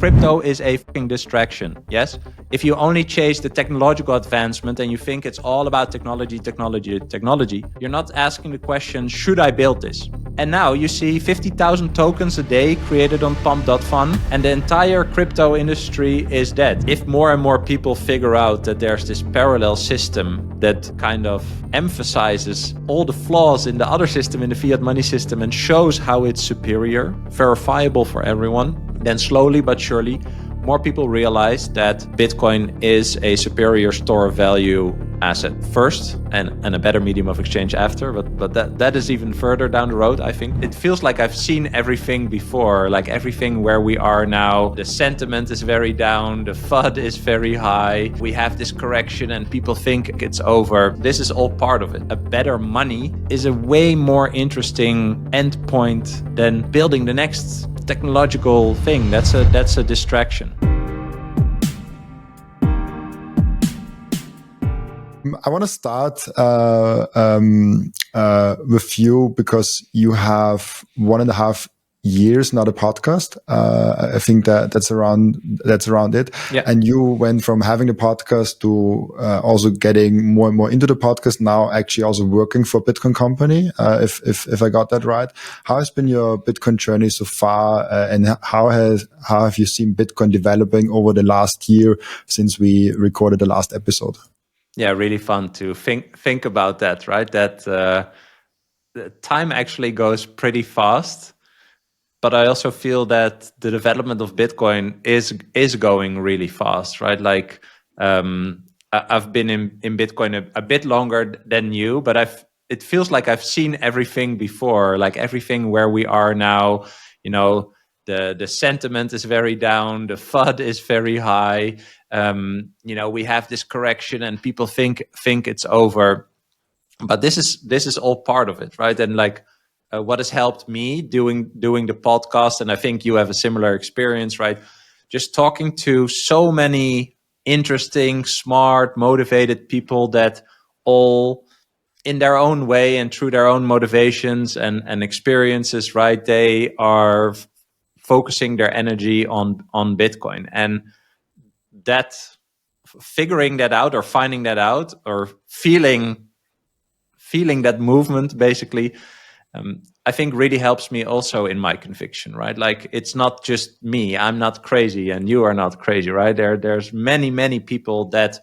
crypto is a fucking distraction, yes? If you only chase the technological advancement and you think it's all about technology, you're not asking the question, should I build this? And now you see 50,000 tokens a day created on pump.fun and the entire crypto industry is dead. If more and more people figure out that there's this parallel system that kind of emphasizes all the flaws in the other system, in the fiat money system, and shows how it's superior, verifiable for everyone, then slowly but surely, more people realize that Bitcoin is a superior store of value asset first and a better medium of exchange after. But that is even further down the road, I think. It feels like I've seen everything before, like everything where we are now. The sentiment is very down, the FUD is very high. We have this correction and people think it's over. This is all part of it. A better money is a way more interesting endpoint than building the next technological thing. That's a distraction. I want to start with you because you have 1.5 years, not a podcast. I think that's around it. Yeah. And you went from having a podcast to also getting more and more into the podcast. Now, actually, also working for a Bitcoin company. If I got that right, how has been your Bitcoin journey so far, and how have you seen Bitcoin developing over the last year since we recorded the last episode? Yeah, really fun to think about that, right? That the time actually goes pretty fast. But I also feel that the development of Bitcoin is going really fast, right? Like I've been in Bitcoin a bit longer than you, but it feels like I've seen everything before, like everything where we are now. You know, the sentiment is very down, the FUD is very high. You know, we have this correction and people think it's over, but this is all part of it, right? And like. What has helped me doing the podcast, and I think you have a similar experience, right? Just talking to so many interesting, smart, motivated people that all in their own way and through their own motivations and experiences, right? They are focusing their energy on Bitcoin, and that figuring that out or finding that out or feeling that movement basically. I think really helps me also in my conviction, right? Like it's not just me, I'm not crazy and you are not crazy, right? There's many people that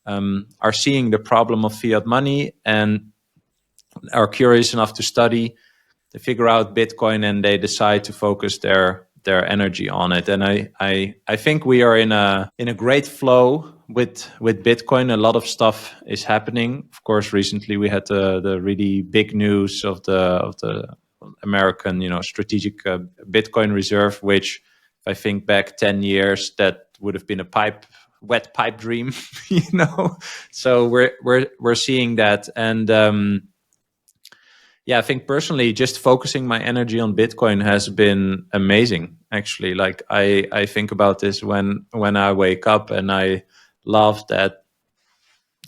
are seeing the problem of fiat money and are curious enough to study, to figure out Bitcoin, and they decide to focus their energy on it. And I think we are in a great flow with Bitcoin. A lot of stuff is happening. Of course, recently we had the really big news of the American, strategic Bitcoin reserve, which if I think back 10 years, that would have been a wet pipe dream, So we're seeing that, and I think personally, just focusing my energy on Bitcoin has been amazing. Actually, like I think about this when I wake up, and I love that.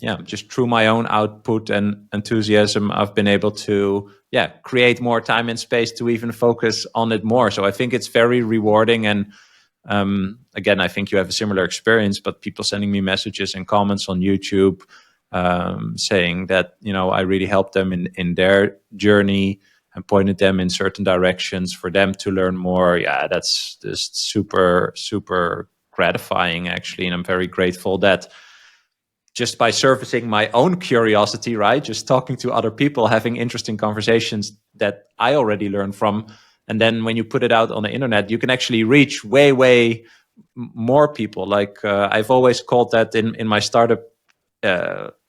Yeah, just through my own output and enthusiasm, I've been able to create more time and space to even focus on it more. So I think it's very rewarding. And again, I think you have a similar experience, but people sending me messages and comments on YouTube saying that, I really helped them in their journey and pointed them in certain directions for them to learn more. Yeah, that's just super, super gratifying, actually. And I'm very grateful that just by surfacing my own curiosity, right? Just talking to other people, having interesting conversations that I already learned from. And then when you put it out on the internet, you can actually reach way more people. Like I've always called that in my startup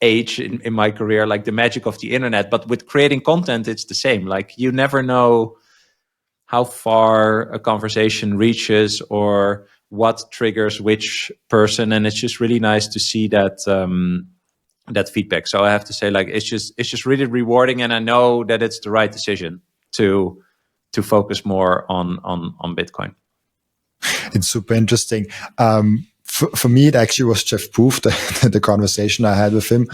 age in my career, like the magic of the internet. But with creating content, it's the same. Like you never know how far a conversation reaches or what triggers which person, and it's just really nice to see that that feedback. So I have to say, like, it's just really rewarding, and I know that it's the right decision to focus more on Bitcoin. It's super interesting. For me, it actually was Jeff Proof, the conversation I had with him.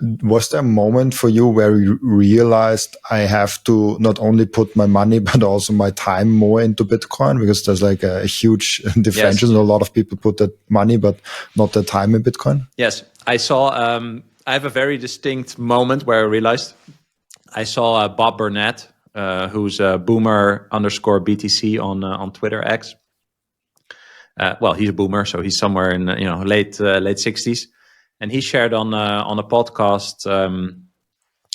Was there a moment for you where you realized I have to not only put my money but also my time more into Bitcoin, because there's like a huge differential? Yes. A lot of people put that money but not their time in Bitcoin. Yes, I saw. I have a very distinct moment where I realized. I saw Bob Burnett, who's boomer _ BTC on Twitter X. Well, he's a boomer, so he's somewhere in late 60s, and he shared on a podcast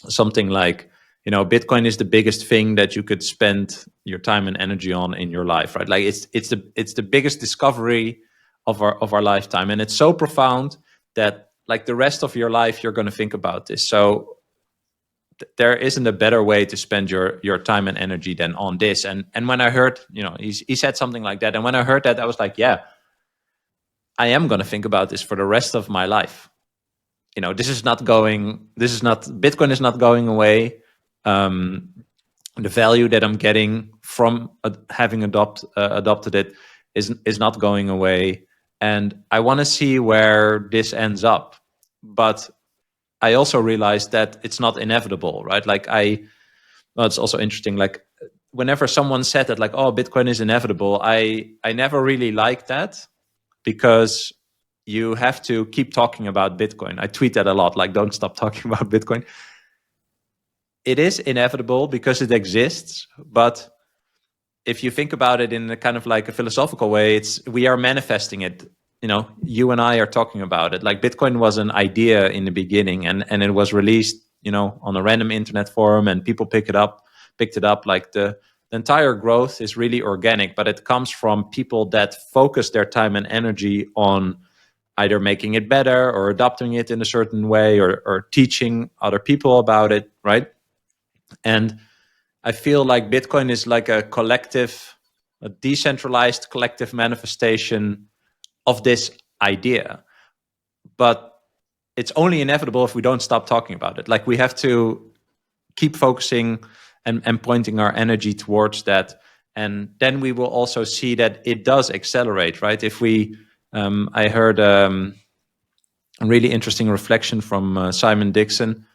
something like, Bitcoin is the biggest thing that you could spend your time and energy on in your life, right? Like it's the biggest discovery of our lifetime, and it's so profound that like the rest of your life you're going to think about this. So there isn't a better way to spend your time and energy than on this. And when I heard, he said something like that, and when I heard that, I was like, yeah, I am going to think about this for the rest of my life. Bitcoin is not going away. The value that I'm getting from having adopted it is not going away, and I want to see where this ends up. But I also realized that it's not inevitable, right? Like it's also interesting. Like whenever someone said that, like, oh, Bitcoin is inevitable, I never really liked that, because you have to keep talking about Bitcoin. I tweet that a lot, like, don't stop talking about Bitcoin. It is inevitable because it exists, but if you think about it in a kind of like a philosophical way, we are manifesting it. You and I are talking about it. Like Bitcoin was an idea in the beginning, and it was released, on a random internet forum, and people picked it up. Like the entire growth is really organic, but it comes from people that focus their time and energy on either making it better or adopting it in a certain way, or teaching other people about it, right? And I feel like Bitcoin is like a decentralized collective manifestation of this idea. But it's only inevitable if we don't stop talking about it. Like we have to keep focusing and pointing our energy towards that. And then we will also see that it does accelerate, right? If we, I heard a really interesting reflection from Simon Dixon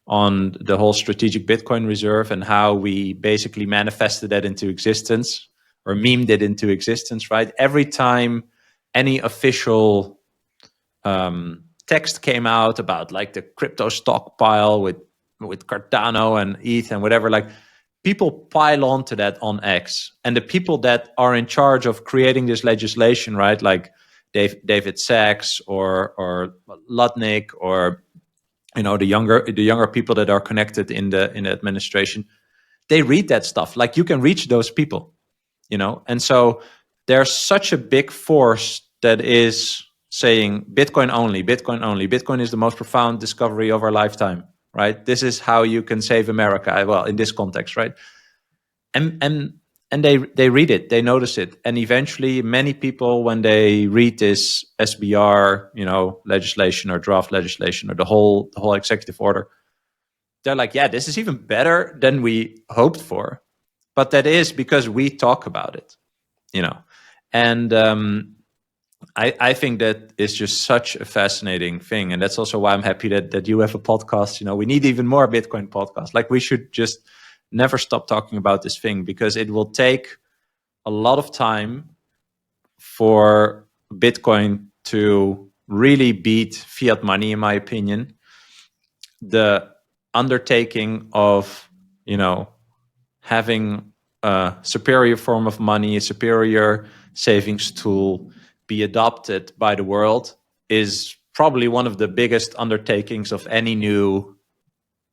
on the whole strategic Bitcoin reserve and how we basically manifested that into existence, or memed it into existence, right? Every time any official text came out about like the crypto stockpile with Cardano and ETH and whatever, like people pile onto that on X. And the people that are in charge of creating this legislation, right, like David Sachs or Lutnick, or the younger people that are connected in the administration, they read that stuff. Like you can reach those people, and so there's such a big force that is saying Bitcoin only, Bitcoin only. Bitcoin is the most profound discovery of our lifetime, right? This is how you can save America. Well, in this context, right? And they read it, they notice it, and eventually many people, when they read this SBR, legislation or draft legislation or the whole executive order, they're like, yeah, this is even better than we hoped for. But that is because we talk about it, and I think that is just such a fascinating thing, and that's also why I'm happy that you have a podcast. We need even more Bitcoin podcasts. Like we should just never stop talking about this thing, because it will take a lot of time for Bitcoin to really beat fiat money, in my opinion. The undertaking of, having a superior form of money, a superior savings tool be adopted by the world is probably one of the biggest undertakings of any new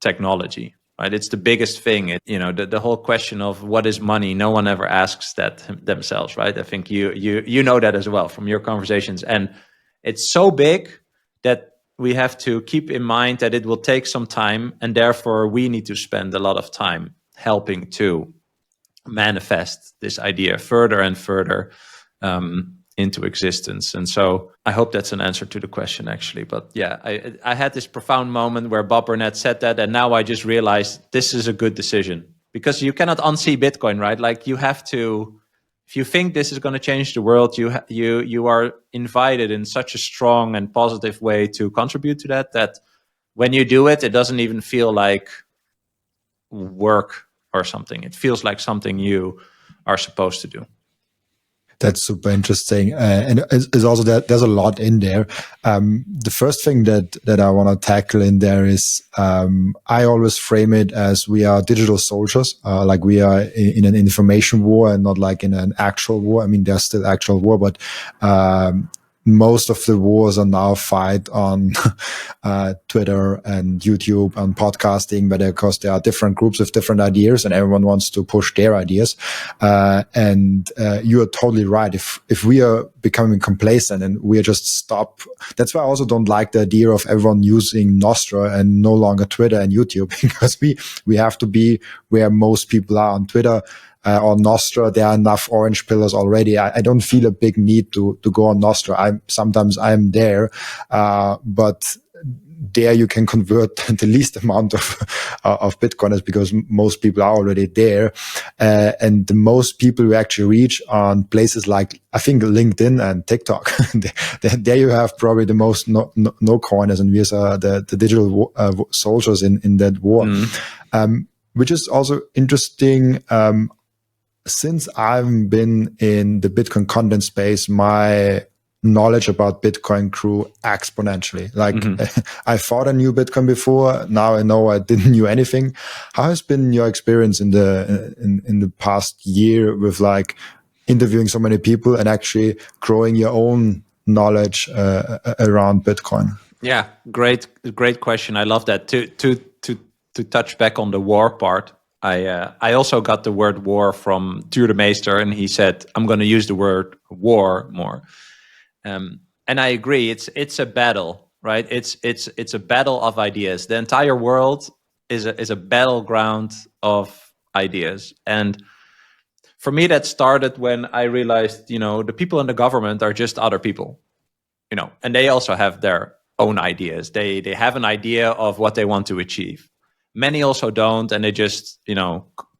technology. Right, it's the biggest thing. The whole question of what is money, no one ever asks that themselves, right? I think you know that as well from your conversations, and it's so big that we have to keep in mind that it will take some time, and therefore we need to spend a lot of time helping to manifest this idea further and further into existence. And so I hope that's an answer to the question, actually. But yeah, I had this profound moment where Bob Burnett said that, and now I just realized this is a good decision, because you cannot unsee Bitcoin, right? Like you have to, if you think this is going to change the world, you are invited in such a strong and positive way to contribute to that when you do it, it doesn't even feel like work or something. It feels like something you are supposed to do. That's super interesting, and it's also that there's a lot in there. The first thing that I want to tackle in there is I always frame it as we are digital soldiers, like we are in an information war and not like in an actual war. I mean, there's still actual war, but most of the wars are now fight on Twitter and YouTube and podcasting, but because there are different groups with different ideas and everyone wants to push their ideas. And you are totally right. If we are becoming complacent and we are just stop, that's why I also don't like the idea of everyone using Nostra and no longer Twitter and YouTube, because we have to be where most people are on Twitter. On Nostra, there are enough orange pillars already. I don't feel a big need to go on Nostra. Sometimes I'm there, but there you can convert the least amount of Bitcoiners because most people are already there. And the most people who actually reach on places like, I think, LinkedIn and TikTok, there you have probably the most no coiners, and we are the digital soldiers in that war. Which is also interesting. Since I've been in the Bitcoin content space, my knowledge about Bitcoin grew exponentially. Like I thought I knew Bitcoin before. Now I know I didn't knew anything. How has been your experience in the past year with like interviewing so many people and actually growing your own knowledge around Bitcoin? Yeah, great question. I love that. To touch back on the war part, I also got the word war from Tuur de Meester, and he said, I'm going to use the word war more. And I agree. It's a battle, right? It's a battle of ideas. The entire world is a battleground of ideas. And for me, that started when I realized, the people in the government are just other people, and they also have their own ideas. They have an idea of what they want to achieve. Many also don't, and they just,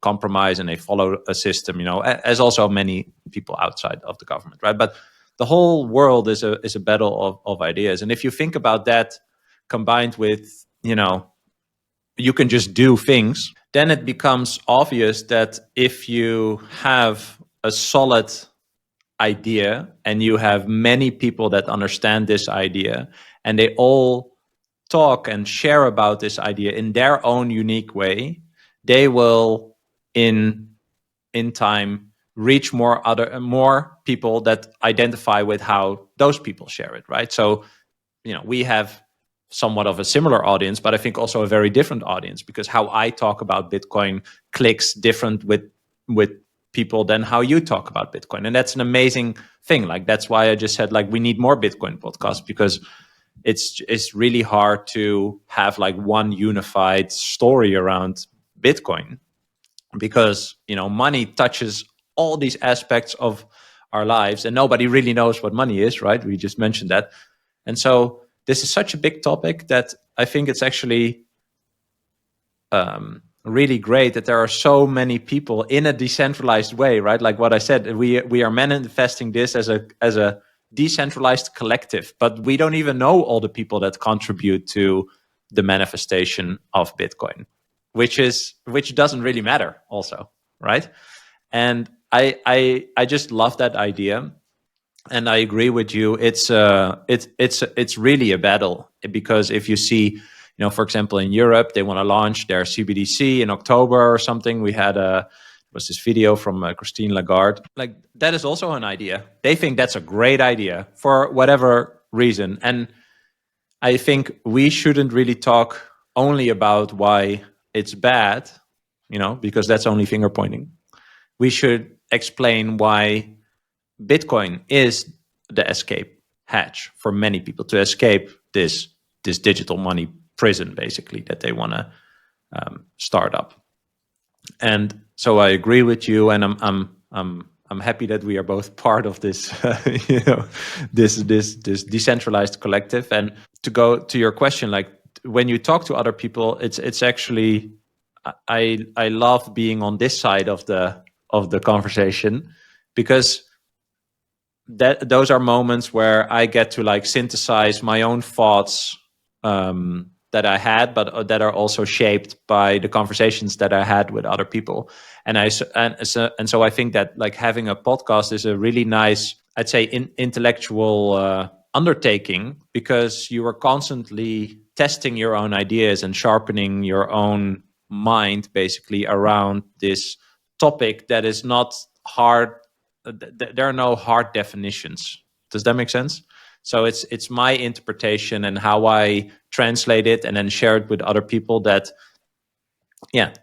compromise and they follow a system, as also many people outside of the government, right? But the whole world is a battle of ideas. And if you think about that combined with, you can just do things, then it becomes obvious that if you have a solid idea and you have many people that understand this idea and they all talk and share about this idea in their own unique way, they will in time reach more people that identify with how those people share it, right? So we have somewhat of a similar audience, but I think also a very different audience, because how I talk about Bitcoin clicks different with people than how you talk about Bitcoin. And that's an amazing thing. Like, that's why I just said, like, we need more Bitcoin podcasts, because it's really hard to have like one unified story around Bitcoin, because money touches all these aspects of our lives and nobody really knows what money is, right? We just mentioned that. And so this is such a big topic that I think it's actually really great that there are so many people in a decentralized way, right? Like what I said, we are manifesting this as a decentralized collective, but we don't even know all the people that contribute to the manifestation of Bitcoin, which doesn't really matter also, right? And I just love that idea, and I agree with you. It's really a battle, because if you see, for example, in Europe, they want to launch their CBDC in October or something. We had was this video from Christine Lagarde. Like, that is also an idea. They think that's a great idea for whatever reason. And I think we shouldn't really talk only about why it's bad, because that's only finger pointing. We should explain why Bitcoin is the escape hatch for many people to escape this digital money prison, basically, that they want to start up. And so I agree with you, and I'm happy that we are both part of this, this decentralized collective. And to go to your question, like, when you talk to other people, it's actually, I love being on this side of the conversation, because those are moments where I get to like synthesize my own thoughts that I had, but that are also shaped by the conversations that I had with other people. And so I think that like having a podcast is a really nice, I'd say, intellectual undertaking, because you are constantly testing your own ideas and sharpening your own mind basically around this topic that is not hard. There are no hard definitions. Does that make sense? So it's my interpretation and how I translate it and then share it with other people that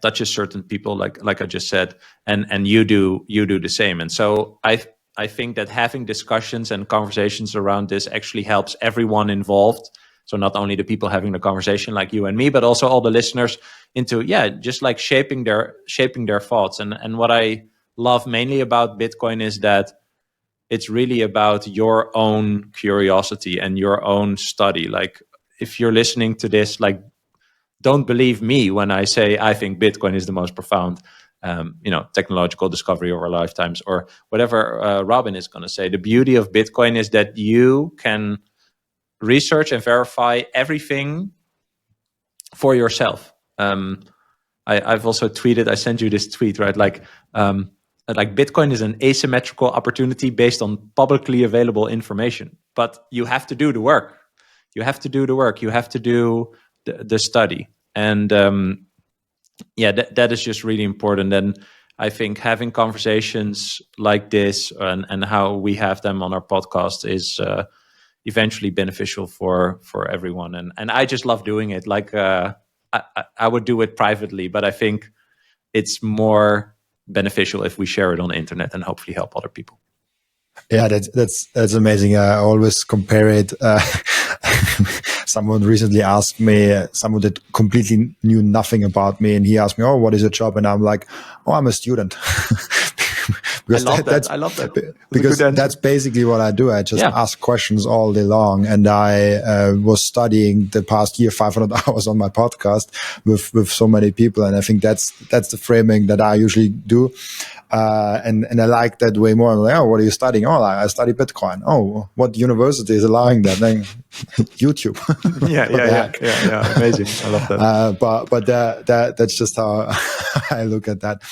touches certain people, like I just said, and you do the same. And so I think that having discussions and conversations around this actually helps everyone involved. So not only the people having the conversation like you and me, but also all the listeners into just like shaping their thoughts. And what I love mainly about Bitcoin is that it's really about your own curiosity and your own study. Like if you're listening to this, like don't believe me when I say I think Bitcoin is the most profound technological discovery of our lifetimes, or whatever Robin is going to say. The beauty of Bitcoin is that you can research and verify everything for yourself. I've also tweeted, I sent you this tweet, right? Like Bitcoin is an asymmetrical opportunity based on publicly available information, but you have to do the work. You have to do the study. And that is just really important. And I think having conversations like this and how we have them on our podcast is eventually beneficial for everyone. And I just love doing it. Like I would do it privately, but I think it's more beneficial if we share it on the internet and hopefully help other people. Yeah, that's amazing. I always compare it. Someone recently asked me, someone that completely knew nothing about me, and he asked me, "Oh, what is your job?" And I'm like, "Oh, I'm a student." Because I love that. Because that's basically what I do. I just ask questions all day long. And I was studying the past year 500 hours on my podcast with so many people. And I think that's the framing that I usually do. And I like that way more. I'm like, oh, what are you studying? Oh, I study Bitcoin. Oh, what university is allowing that? Then YouTube. Yeah. Amazing. I love that. But that's just how I look at that.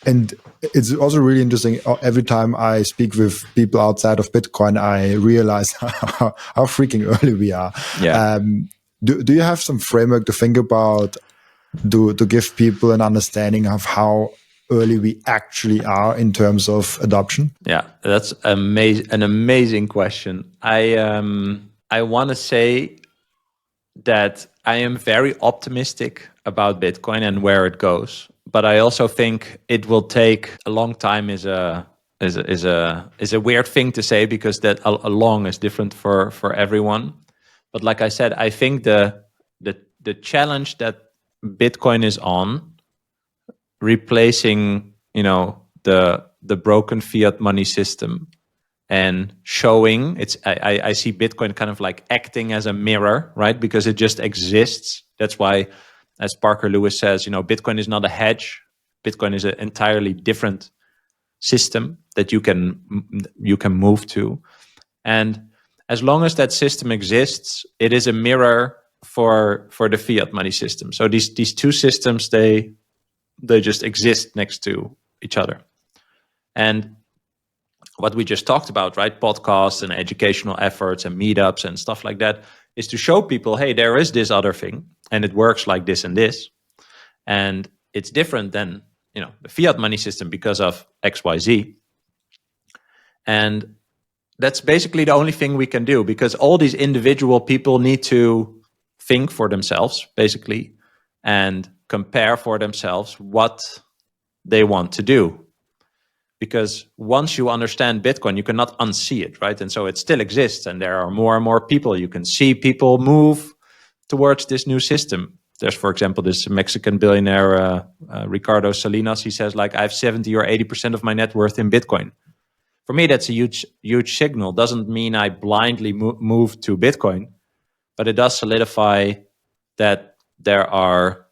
And it's also really interesting. Every time I speak with people outside of Bitcoin, I realize how freaking early we are. Yeah. Do you have some framework to think about to give people an understanding of how early we actually are in terms of adoption? Yeah, that's an amazing question. I want to say that I am very optimistic about Bitcoin and where it goes, but I also think it will take a long time. Is a weird thing to say, because that a long is different for everyone. But like I said, I think the challenge that Bitcoin is on, replacing the broken fiat money system and showing I see Bitcoin kind of like acting as a mirror, right? Because it just exists. That's why, as Parker Lewis says, Bitcoin is not a hedge. Bitcoin is an entirely different system that you can move to. And as long as that system exists, it is a mirror for the fiat money system. So these two systems, they just exist next to each other. And what we just talked about, right? Podcasts and educational efforts and meetups and stuff like that, is to show people, hey, there is this other thing and it works like this and this. And it's different than, the fiat money system because of XYZ. And that's basically the only thing we can do, because all these individual people need to think for themselves, basically, and compare for themselves what they want to do. Because once you understand Bitcoin, you cannot unsee it, right? And so it still exists, and there are more and more people. You can see people move towards this new system. There's, for example, this Mexican billionaire, Ricardo Salinas. He says, like, I have 70 or 80% of my net worth in Bitcoin. For me, that's a huge signal. Doesn't mean I blindly move to Bitcoin, but it does solidify that there are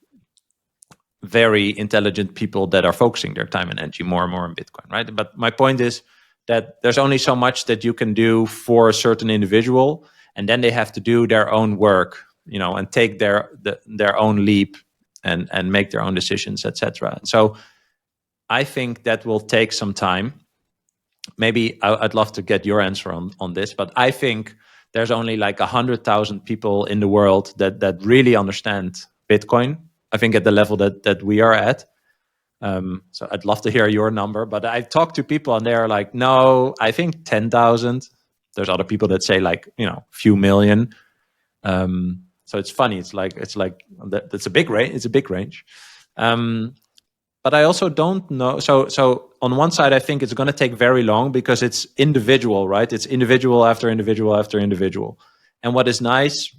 very intelligent people that are focusing their time and energy more and more on Bitcoin, right? But my point is that there's only so much that you can do for a certain individual, and then they have to do their own work and take their own leap and make their own decisions, etc. So I think that will take some time. Maybe I'd love to get your answer on this, but I think there's only like 100,000 people in the world that really understand Bitcoin. I think at the level that we are at. So I'd love to hear your number, but I've talked to people and they're like, no, I think 10,000. There's other people that say like, few million. So it's funny. It's like that's a big range. It's a big range. But I also don't know. So on one side, I think it's going to take very long because it's individual, right? It's individual after individual after individual. And what is nice,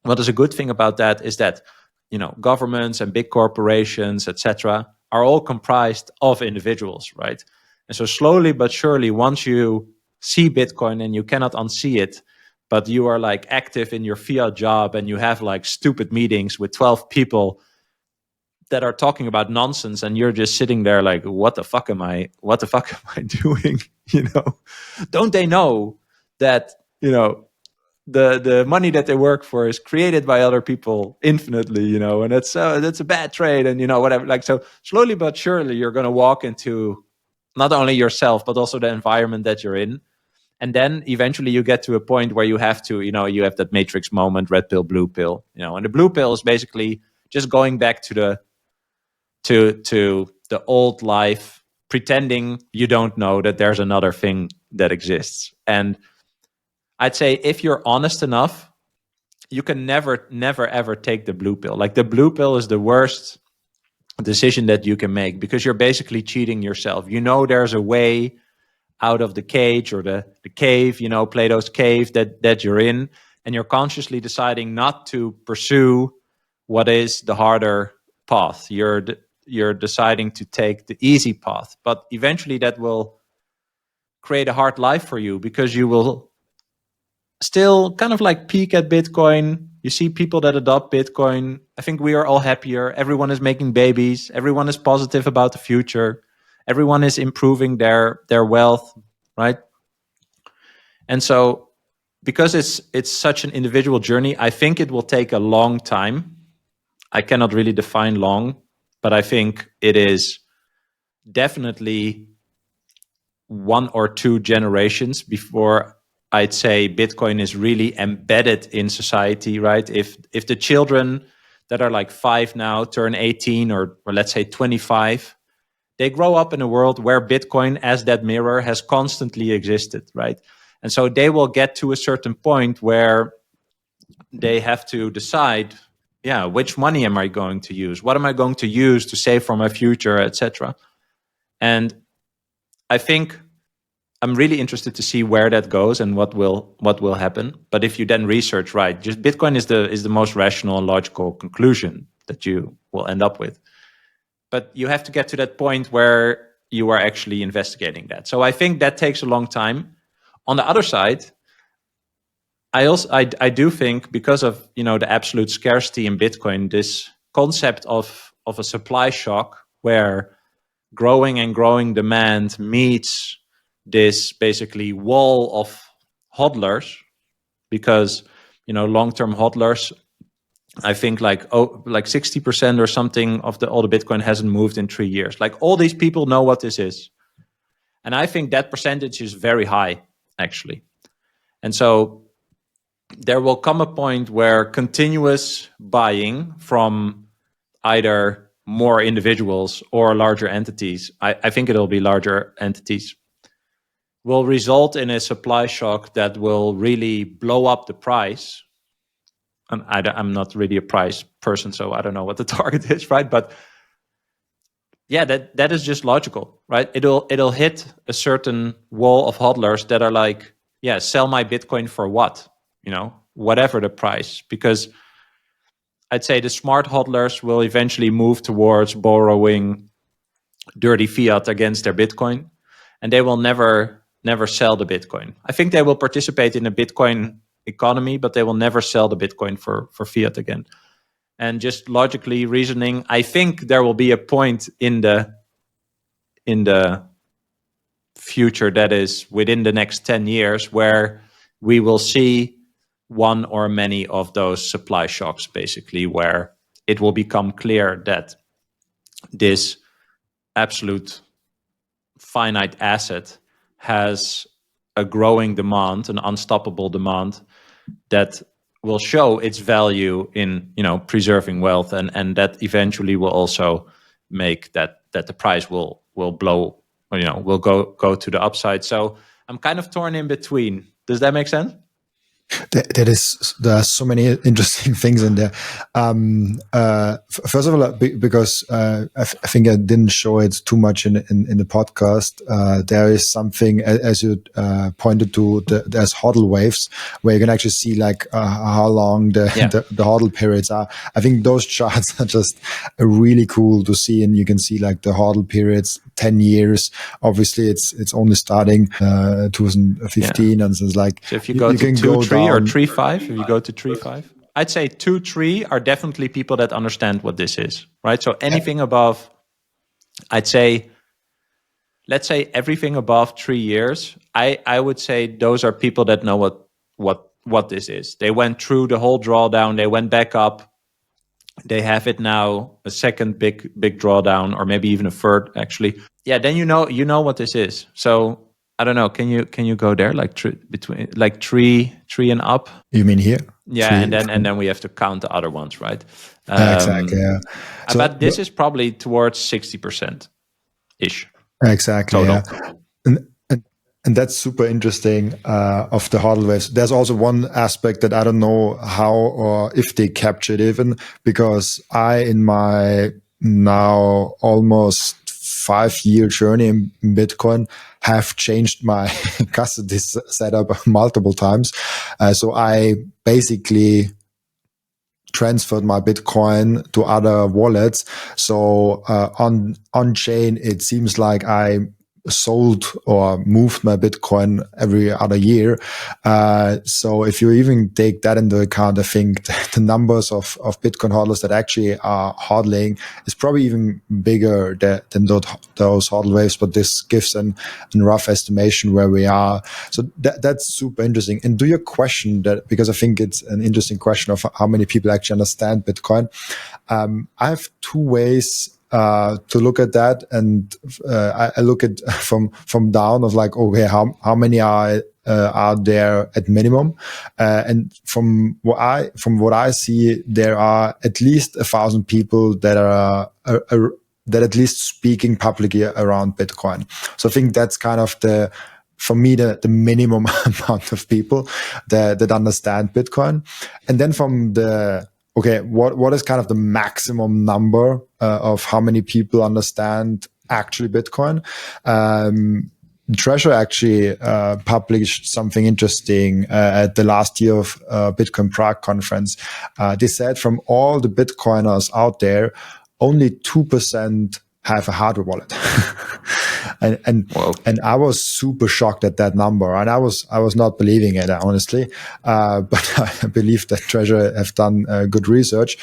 what is a good thing about that is that, governments and big corporations, etc., are all comprised of individuals, right? And so slowly but surely, once you see Bitcoin and you cannot unsee it, but you are like active in your fiat job and you have like stupid meetings with 12 people that are talking about nonsense and you're just sitting there like, what the fuck am I doing? Don't they know that, the money that they work for is created by other people infinitely, and that's a bad trade and, whatever. Like, so slowly but surely you're going to walk into not only yourself, but also the environment that you're in. And then eventually you get to a point where you have to, you have that matrix moment, red pill, blue pill, and the blue pill is basically just going back to the old life, pretending you don't know that there's another thing that exists. And I'd say if you're honest enough, you can never, ever take the blue pill. Like the blue pill is the worst decision that you can make because you're basically cheating yourself. There's a way out of the cage or the cave, Plato's cave that you're in, and you're consciously deciding not to pursue what is the harder path. You're deciding to take the easy path, but eventually that will create a hard life for you because you will still kind of like peak at Bitcoin. You see people that adopt Bitcoin. I think we are all happier. Everyone is making babies. Everyone is positive about the future. Everyone is improving their wealth, right? And so because it's such an individual journey, I think it will take a long time. I cannot really define long, but I think it is definitely 1 or 2 generations before I'd say Bitcoin is really embedded in society, right? If the children that are like 5 now turn 18 or let's say 25, they grow up in a world where Bitcoin as that mirror has constantly existed, right? And so they will get to a certain point where they have to decide, which money am I going to use? What am I going to use to save for my future, etc.? And I think I'm really interested to see where that goes and what will happen. But if you then research, right, just Bitcoin is the most rational and logical conclusion that you will end up with. But you have to get to that point where you are actually investigating that. So I think that takes a long time. On the other side, I do think because of the absolute scarcity in Bitcoin, this concept of a supply shock where growing and growing demand meets this basically wall of hodlers, because long-term hodlers, I think like 60% or something of all the Bitcoin hasn't moved in 3 years. Like all these people know what this is, and I think that percentage is very high actually. And so there will come a point where continuous buying from either more individuals or larger entities, I think it'll be larger entities, will result in a supply shock that will really blow up the price. And I'm not really a price person, so I don't know what the target is, right? But yeah, that is just logical, right? It'll hit a certain wall of hodlers that are like, sell my Bitcoin for what? Whatever the price. Because I'd say the smart hodlers will eventually move towards borrowing dirty fiat against their Bitcoin, and they will never sell the Bitcoin. I think they will participate in a Bitcoin economy, but they will never sell the Bitcoin for fiat again. And just logically reasoning, I think there will be a point in the future that is within the next 10 years where we will see one or many of those supply shocks, basically, where it will become clear that this absolute finite asset has a growing demand, an unstoppable demand that will show its value in, preserving wealth, and that eventually will also make that the price will blow, will go to the upside. So I'm kind of torn in between. Does that make sense? There are so many interesting things in there. First of all, because I think I didn't show it too much in the podcast. There is something, as you pointed to, there's hodl waves where you can actually see like how long the hodl periods are. I think those charts are just really cool to see, and you can see like the hodl periods, 10 years. Obviously, it's only starting 2015, and so it's like, so if you go to 2-3 or 3-5, if you go to 3-5, I'd say 2-3 are definitely people that understand what this is, right? So anything above, I'd say, let's say everything above 3 years, I would say those are people that know what this is. They went through the whole drawdown, they went back up, they have it now, a second big drawdown, or maybe even a third, actually. Yeah, then you know what this is. So I don't know. Can you go there, like between like three and up? You mean here? Yeah, and then we have to count the other ones, right? Exactly. Yeah. So, but this is probably towards 60% ish. Exactly. Total. Yeah. And that's super interesting of the hodl waves. There's also one aspect that I don't know how or if they captured even, because in my now almost 5-year journey in Bitcoin, have changed my custody setup multiple times. So I basically transferred my Bitcoin to other wallets. So on chain, it seems like I sold or moved my Bitcoin every other year. So if you even take that into account, I think the numbers of Bitcoin hodlers that actually are hodling is probably even bigger than those hodl waves, but this gives a rough estimation where we are. So that's super interesting. And to your question, that because I think it's an interesting question of how many people actually understand Bitcoin, I have two ways to look at that, and I look at from down of like, okay, how many are there at minimum, and from what I see, there are at least 1,000 people that are that at least speaking publicly around Bitcoin. So I think that's kind of for me the minimum amount of people that understand Bitcoin, and then from okay, what is kind of the maximum number of how many people understand actually Bitcoin? Treasure actually published something interesting at the last year of Bitcoin Prague conference. They said from all the Bitcoiners out there, only 2% have a hardware wallet. And I was super shocked at that number, and I was not believing it, honestly. But I believe that Treasure have done good research.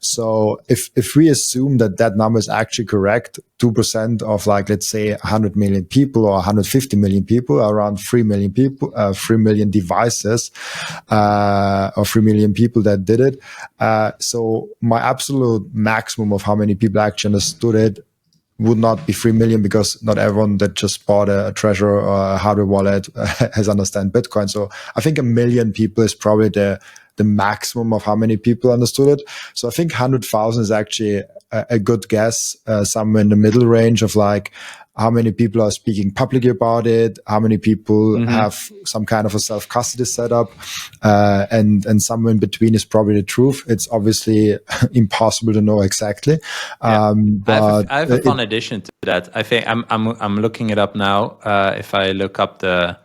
So if we assume that number is actually correct, 2% of like, let's say 100 million people or 150 million people, around 3 million people, 3 million devices, or 3 million people that did it. So my absolute maximum of how many people actually understood it would not be 3 million, because not everyone that just bought a Treasure or a hardware wallet has understand Bitcoin. So I think 1 million people is probably the maximum of how many people understood it. So I think 100,000 is actually a good guess, somewhere in the middle range of like how many people are speaking publicly about it, how many people have some kind of a self-custody setup, and somewhere in between is probably the truth. It's obviously impossible to know exactly. But I have a fun addition to that. I think I'm looking it up now. If I look up the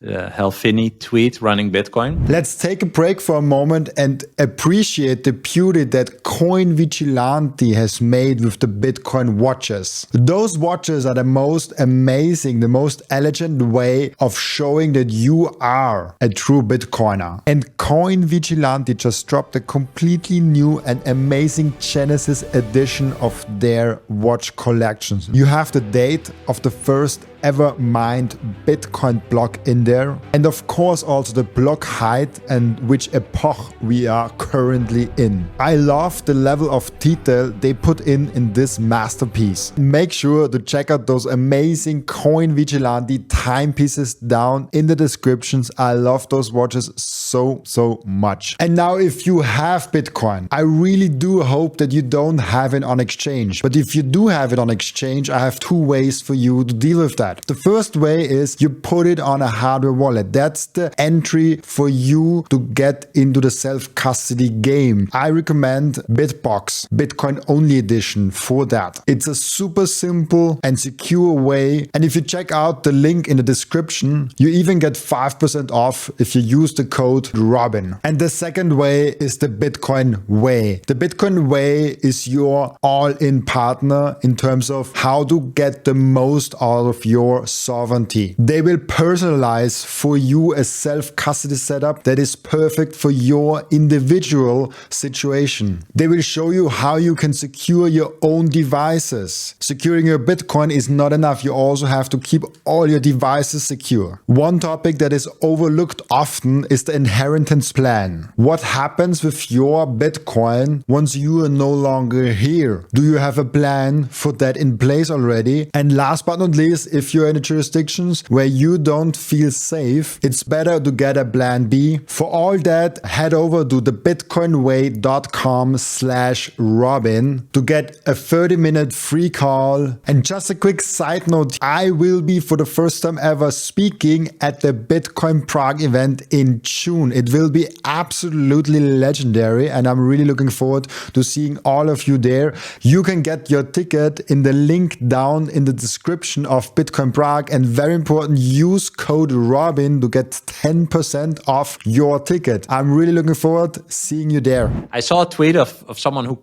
Helfini tweet running Bitcoin. Let's take a break for a moment and appreciate the beauty that Coin Vigilante has made with the Bitcoin watches. Those watches are the most amazing, the most elegant way of showing that you are a true Bitcoiner. And Coin Vigilante just dropped a completely new and amazing Genesis edition of their watch collections. You have the date of the first ever mined Bitcoin block in there. And of course also the block height and which epoch we are currently in. I love the level of detail they put in this masterpiece. Make sure to check out those amazing Coin Vigilante timepieces down in the descriptions. I love those watches so much. And now if you have Bitcoin, I really do hope that you don't have it on exchange. But if you do have it on exchange, I have two ways for you to deal with that. The first way is you put it on a hardware wallet. That's the entry for you to get into the self-custody game. I recommend BitBox, Bitcoin only edition for that. It's a super simple and secure way. And if you check out the link in the description, you even get 5% off if you use the code Robin. And the second way is the Bitcoin way. The Bitcoin way is your all-in partner in terms of how to get the most out of your sovereignty. They will personalize for you a self-custody setup that is perfect for your individual situation. They will show you how you can secure your own devices. Securing your Bitcoin is not enough. You also have to keep all your devices secure. One topic that is overlooked often is the inheritance plan. What happens with your Bitcoin once you are no longer here? Do you have a plan for that in place already? And last but not least, if you're in the jurisdictions where you don't feel safe, it's better to get a plan B. For all that, head over to thebitcoinway.com/Robin to get a 30-minute free call. And just a quick side note, I will be for the first time ever speaking at the Bitcoin Prague event in June. It will be absolutely legendary and I'm really looking forward to seeing all of you there. You can get your ticket in the link down in the description of Bitcoin Prague, and very important, use code Robin to get 10% off your ticket. I'm really looking forward seeing you there. I saw a tweet of someone who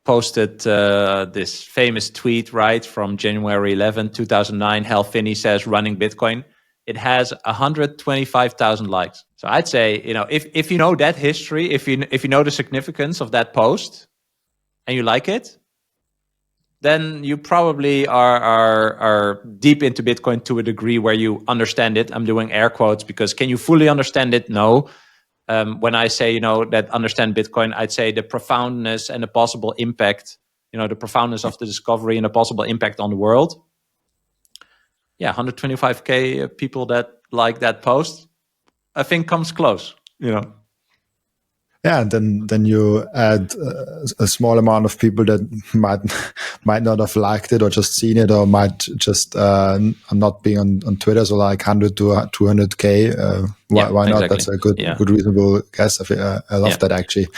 posted this famous tweet, right, from January 11, 2009. Hal Finney says, running Bitcoin. It has 125,000 likes. So I'd say, if you know that history, if you know the significance of that post and you like it, then you probably are deep into Bitcoin to a degree where you understand it. I'm doing air quotes because can you fully understand it? No. When I say, that understand Bitcoin, I'd say the profoundness and the possible impact, the profoundness of the discovery and the possible impact on the world. Yeah, 125K people that like that post, I think comes close, Yeah, and then you add a small amount of people that might not have liked it or just seen it or might just not be on Twitter. So like 100 to 200K. Why not? Exactly. That's a good reasonable guess. I love that actually.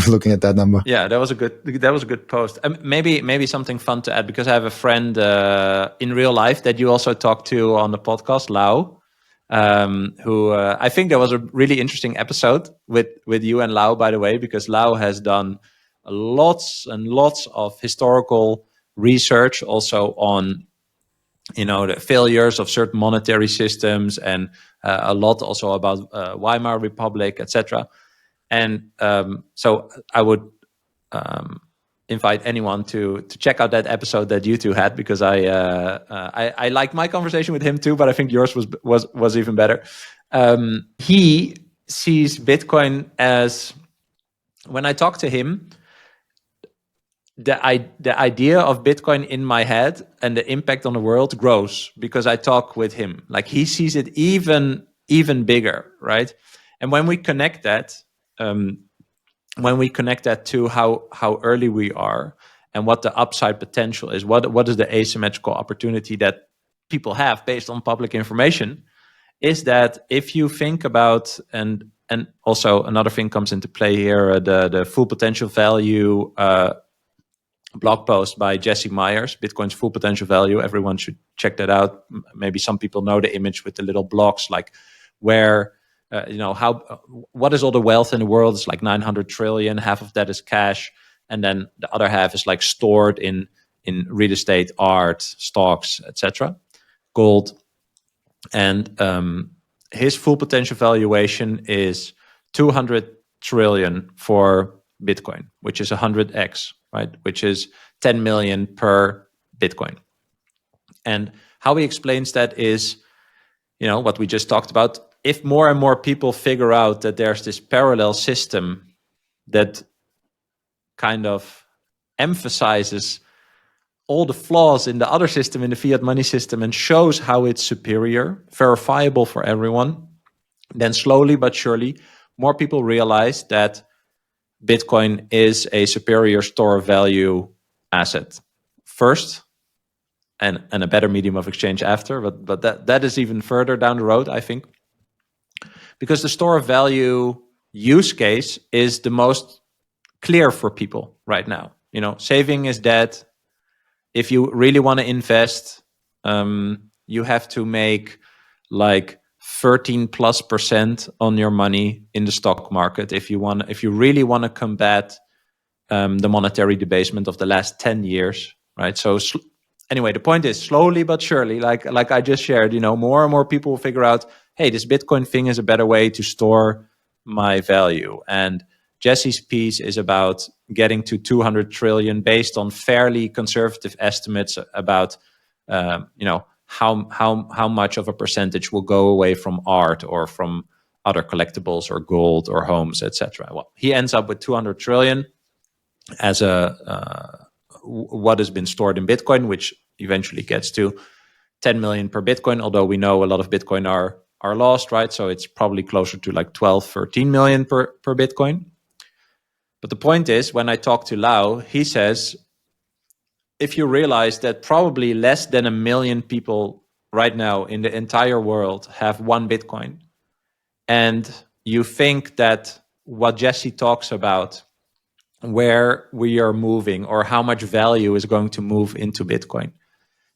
Looking at that number. Yeah, that was a good post. Maybe something fun to add, because I have a friend in real life that you also talked to on the podcast, Lau. Who I think there was a really interesting episode with you and Lau, by the way, because Lau has done lots and lots of historical research also on, the failures of certain monetary systems, and a lot also about Weimar Republic, etc. And so I would invite anyone to check out that episode that you two had, because I liked my conversation with him too, but I think yours was even better. He sees Bitcoin as, when I talk to him, the idea of Bitcoin in my head and the impact on the world grows because I talk with him. Like he sees it even bigger, right? And when we connect that, to how early we are and what the upside potential is, what is the asymmetrical opportunity that people have based on public information, is that if you think about, and also another thing comes into play here, the full potential value blog post by Jesse Myers, Bitcoin's full potential value. Everyone should check that out. Maybe some people know the image with the little blocks, like where what is all the wealth in the world? It's like 900 trillion. Half of that is cash, and then the other half is like stored in real estate, art, stocks, etc., gold. And his full potential valuation is 200 trillion for Bitcoin, which is 100x, right? Which is 10 million per Bitcoin. And How he explains that is, what we just talked about. If more and more people figure out that there's this parallel system that kind of emphasizes all the flaws in the other system, in the fiat money system, and shows how it's superior, verifiable for everyone, then slowly but surely, more people realize that Bitcoin is a superior store of value asset first, and a better medium of exchange after. But that is even further down the road, I think, because the store of value use case is the most clear for people right now. Saving is dead. If you really want to invest, you have to make like 13+% on your money in the stock market if you really want to combat the monetary debasement of the last 10 years, right? So anyway, the point is, slowly but surely, like I just shared, more and more people will figure out, hey, this Bitcoin thing is a better way to store my value. And Jesse's piece is about getting to 200 trillion based on fairly conservative estimates about, how much of a percentage will go away from art or from other collectibles or gold or homes, etc. Well, he ends up with 200 trillion as what has been stored in Bitcoin, which eventually gets to 10 million per Bitcoin, although we know a lot of Bitcoin are lost, right? So it's probably closer to like 12, 13 million per Bitcoin. But the point is, when I talk to Lau, he says, if you realize that probably less than 1 million people right now in the entire world have 1 Bitcoin, and you think that what Jesse talks about, where we are moving or how much value is going to move into Bitcoin,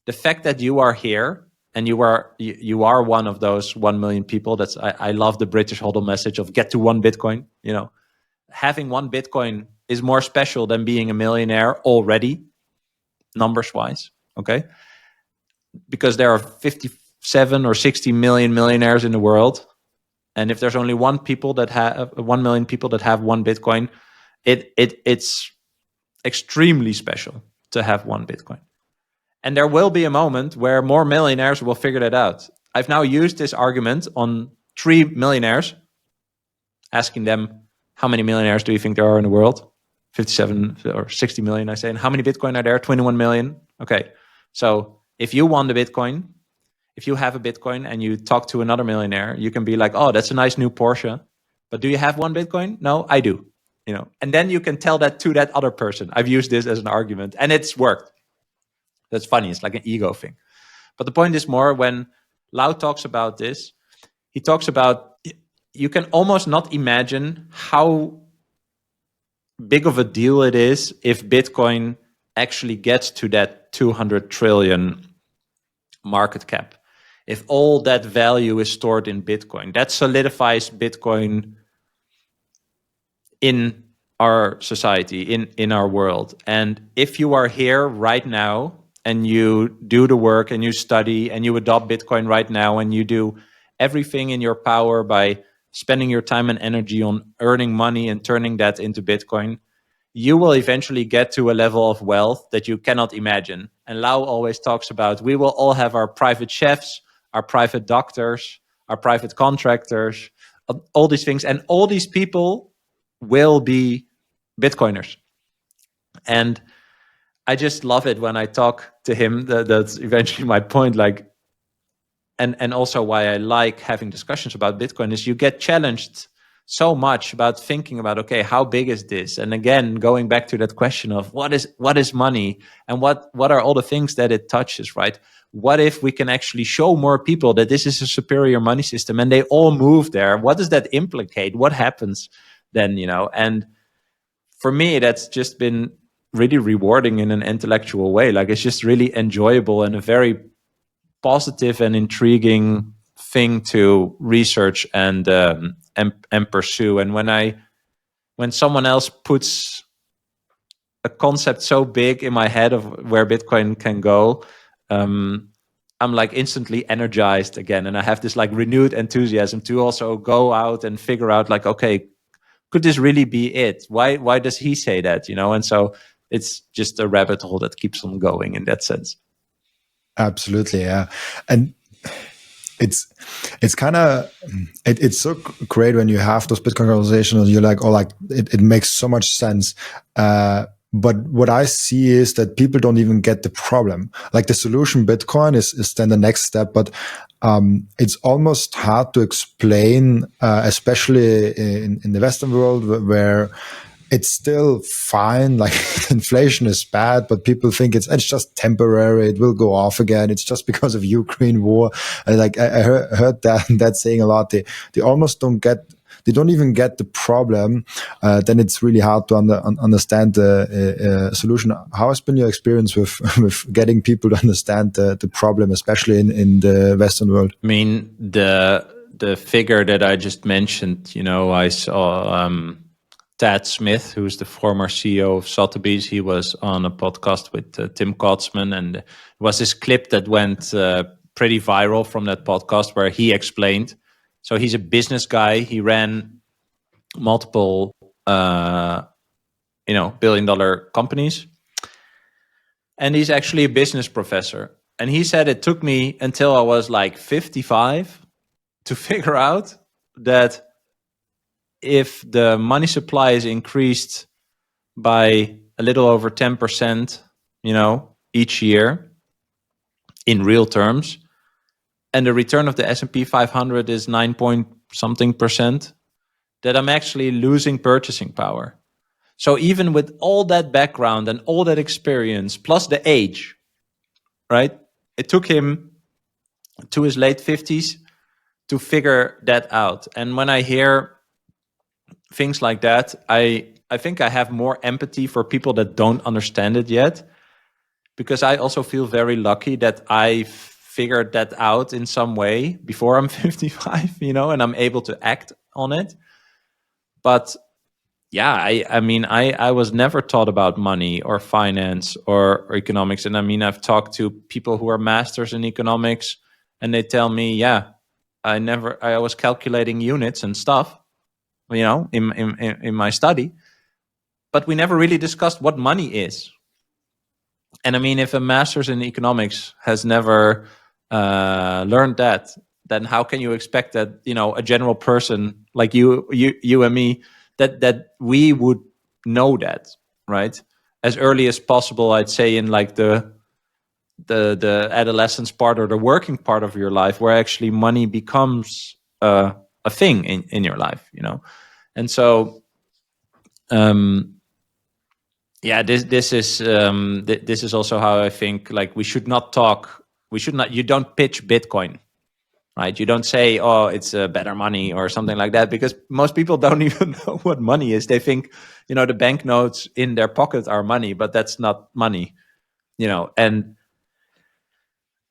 the fact that you are here and you are one of those 1 million people, I love the British HODL message of get to 1 Bitcoin. Having 1 Bitcoin is more special than being a millionaire already, numbers wise, okay? Because there are 57 or 60 million millionaires in the world, and if there's only 1 million people that have 1 Bitcoin, it's extremely special to have 1 Bitcoin. And there will be a moment where more millionaires will figure that out. I've now used this argument on 3 millionaires, asking them, how many millionaires do you think there are in the world? 57 or 60 million, I say. And how many Bitcoin are there? 21 million. Okay. So if you want the Bitcoin, if you have a Bitcoin and you talk to another millionaire, you can be like, oh, that's a nice new Porsche. But do you have 1 Bitcoin? No, I do. And then you can tell that to that other person. I've used this as an argument and it's worked. That's funny. It's like an ego thing. But the point is more when Lau talks about this, he talks about, you can almost not imagine how big of a deal it is if Bitcoin actually gets to that 200 trillion market cap. If all that value is stored in Bitcoin, that solidifies Bitcoin in our society, in our world. And if you are here right now and you do the work and you study and you adopt Bitcoin right now and you do everything in your power by spending your time and energy on earning money and turning that into Bitcoin, you will eventually get to a level of wealth that you cannot imagine. And Lau always talks about, we will all have our private chefs, our private doctors, our private contractors, all these things. And all these people will be Bitcoiners. And I just love it when I talk to him. That's eventually my point. And also why I like having discussions about Bitcoin is you get challenged so much about thinking about, okay, how big is this? And again, going back to that question of what is money and what are all the things that it touches, right? What if we can actually show more people that this is a superior money system and they all move there? What does that implicate? What happens then, And for me, that's just been really rewarding in an intellectual way. Like it's just really enjoyable and a very positive and intriguing thing to research and pursue. And when someone else puts a concept so big in my head of where Bitcoin can go, I'm like instantly energized again, and I have this like renewed enthusiasm to also go out and figure out like, okay, could this really be it? Why does he say that? And so it's just a rabbit hole that keeps on going in that sense. Absolutely, yeah. And it's kind of it's so great when you have those Bitcoin conversations and you're like, oh, like it makes so much sense. But what I see is that people don't even get the problem. Like the solution Bitcoin is then the next step, but it's almost hard to explain, especially in the Western world where it's still fine. Like inflation is bad, but people think it's just temporary. It will go off again. It's just because of Ukraine war. And like I heard that saying a lot. They almost they don't even get the problem. Then it's really hard to understand the solution. How has been your experience with with getting people to understand the problem, especially in the Western world? I mean, the figure that I just mentioned, I saw Tad Smith, who's the former CEO of Sotheby's. He was on a podcast with Tim Kotzman, and it was this clip that went pretty viral from that podcast where he explained. So he's a business guy. He ran multiple, billion-dollar companies, and he's actually a business professor. And he said it took me until I was like 55 to figure out that if the money supply is increased by a little over 10%, each year in real terms, and the return of the S&P 500 is 9 point something percent, that I'm actually losing purchasing power. So even with all that background and all that experience, plus the age, right? It took him to his late 50s to figure that out. And when I hear things like that, I think I have more empathy for people that don't understand it yet, because I also feel very lucky that I figured that out in some way before I'm 55, and I'm able to act on it. But yeah, I was never taught about money or finance or economics. And I mean, I've talked to people who are masters in economics, and they tell me, yeah, I was calculating units and stuff, in my study, but we never really discussed what money is. And I mean, if a master's in economics has never learned that, then how can you expect that, a general person like you and me, that we would know that, right? As early as possible, I'd say, in like the adolescence part or the working part of your life, where actually money becomes a thing in your life, And so, this is also how I think, like, you don't pitch Bitcoin, right? You don't say, oh, it's a better money or something like that, because most people don't even know what money is. They think, the banknotes in their pocket are money, but that's not money, and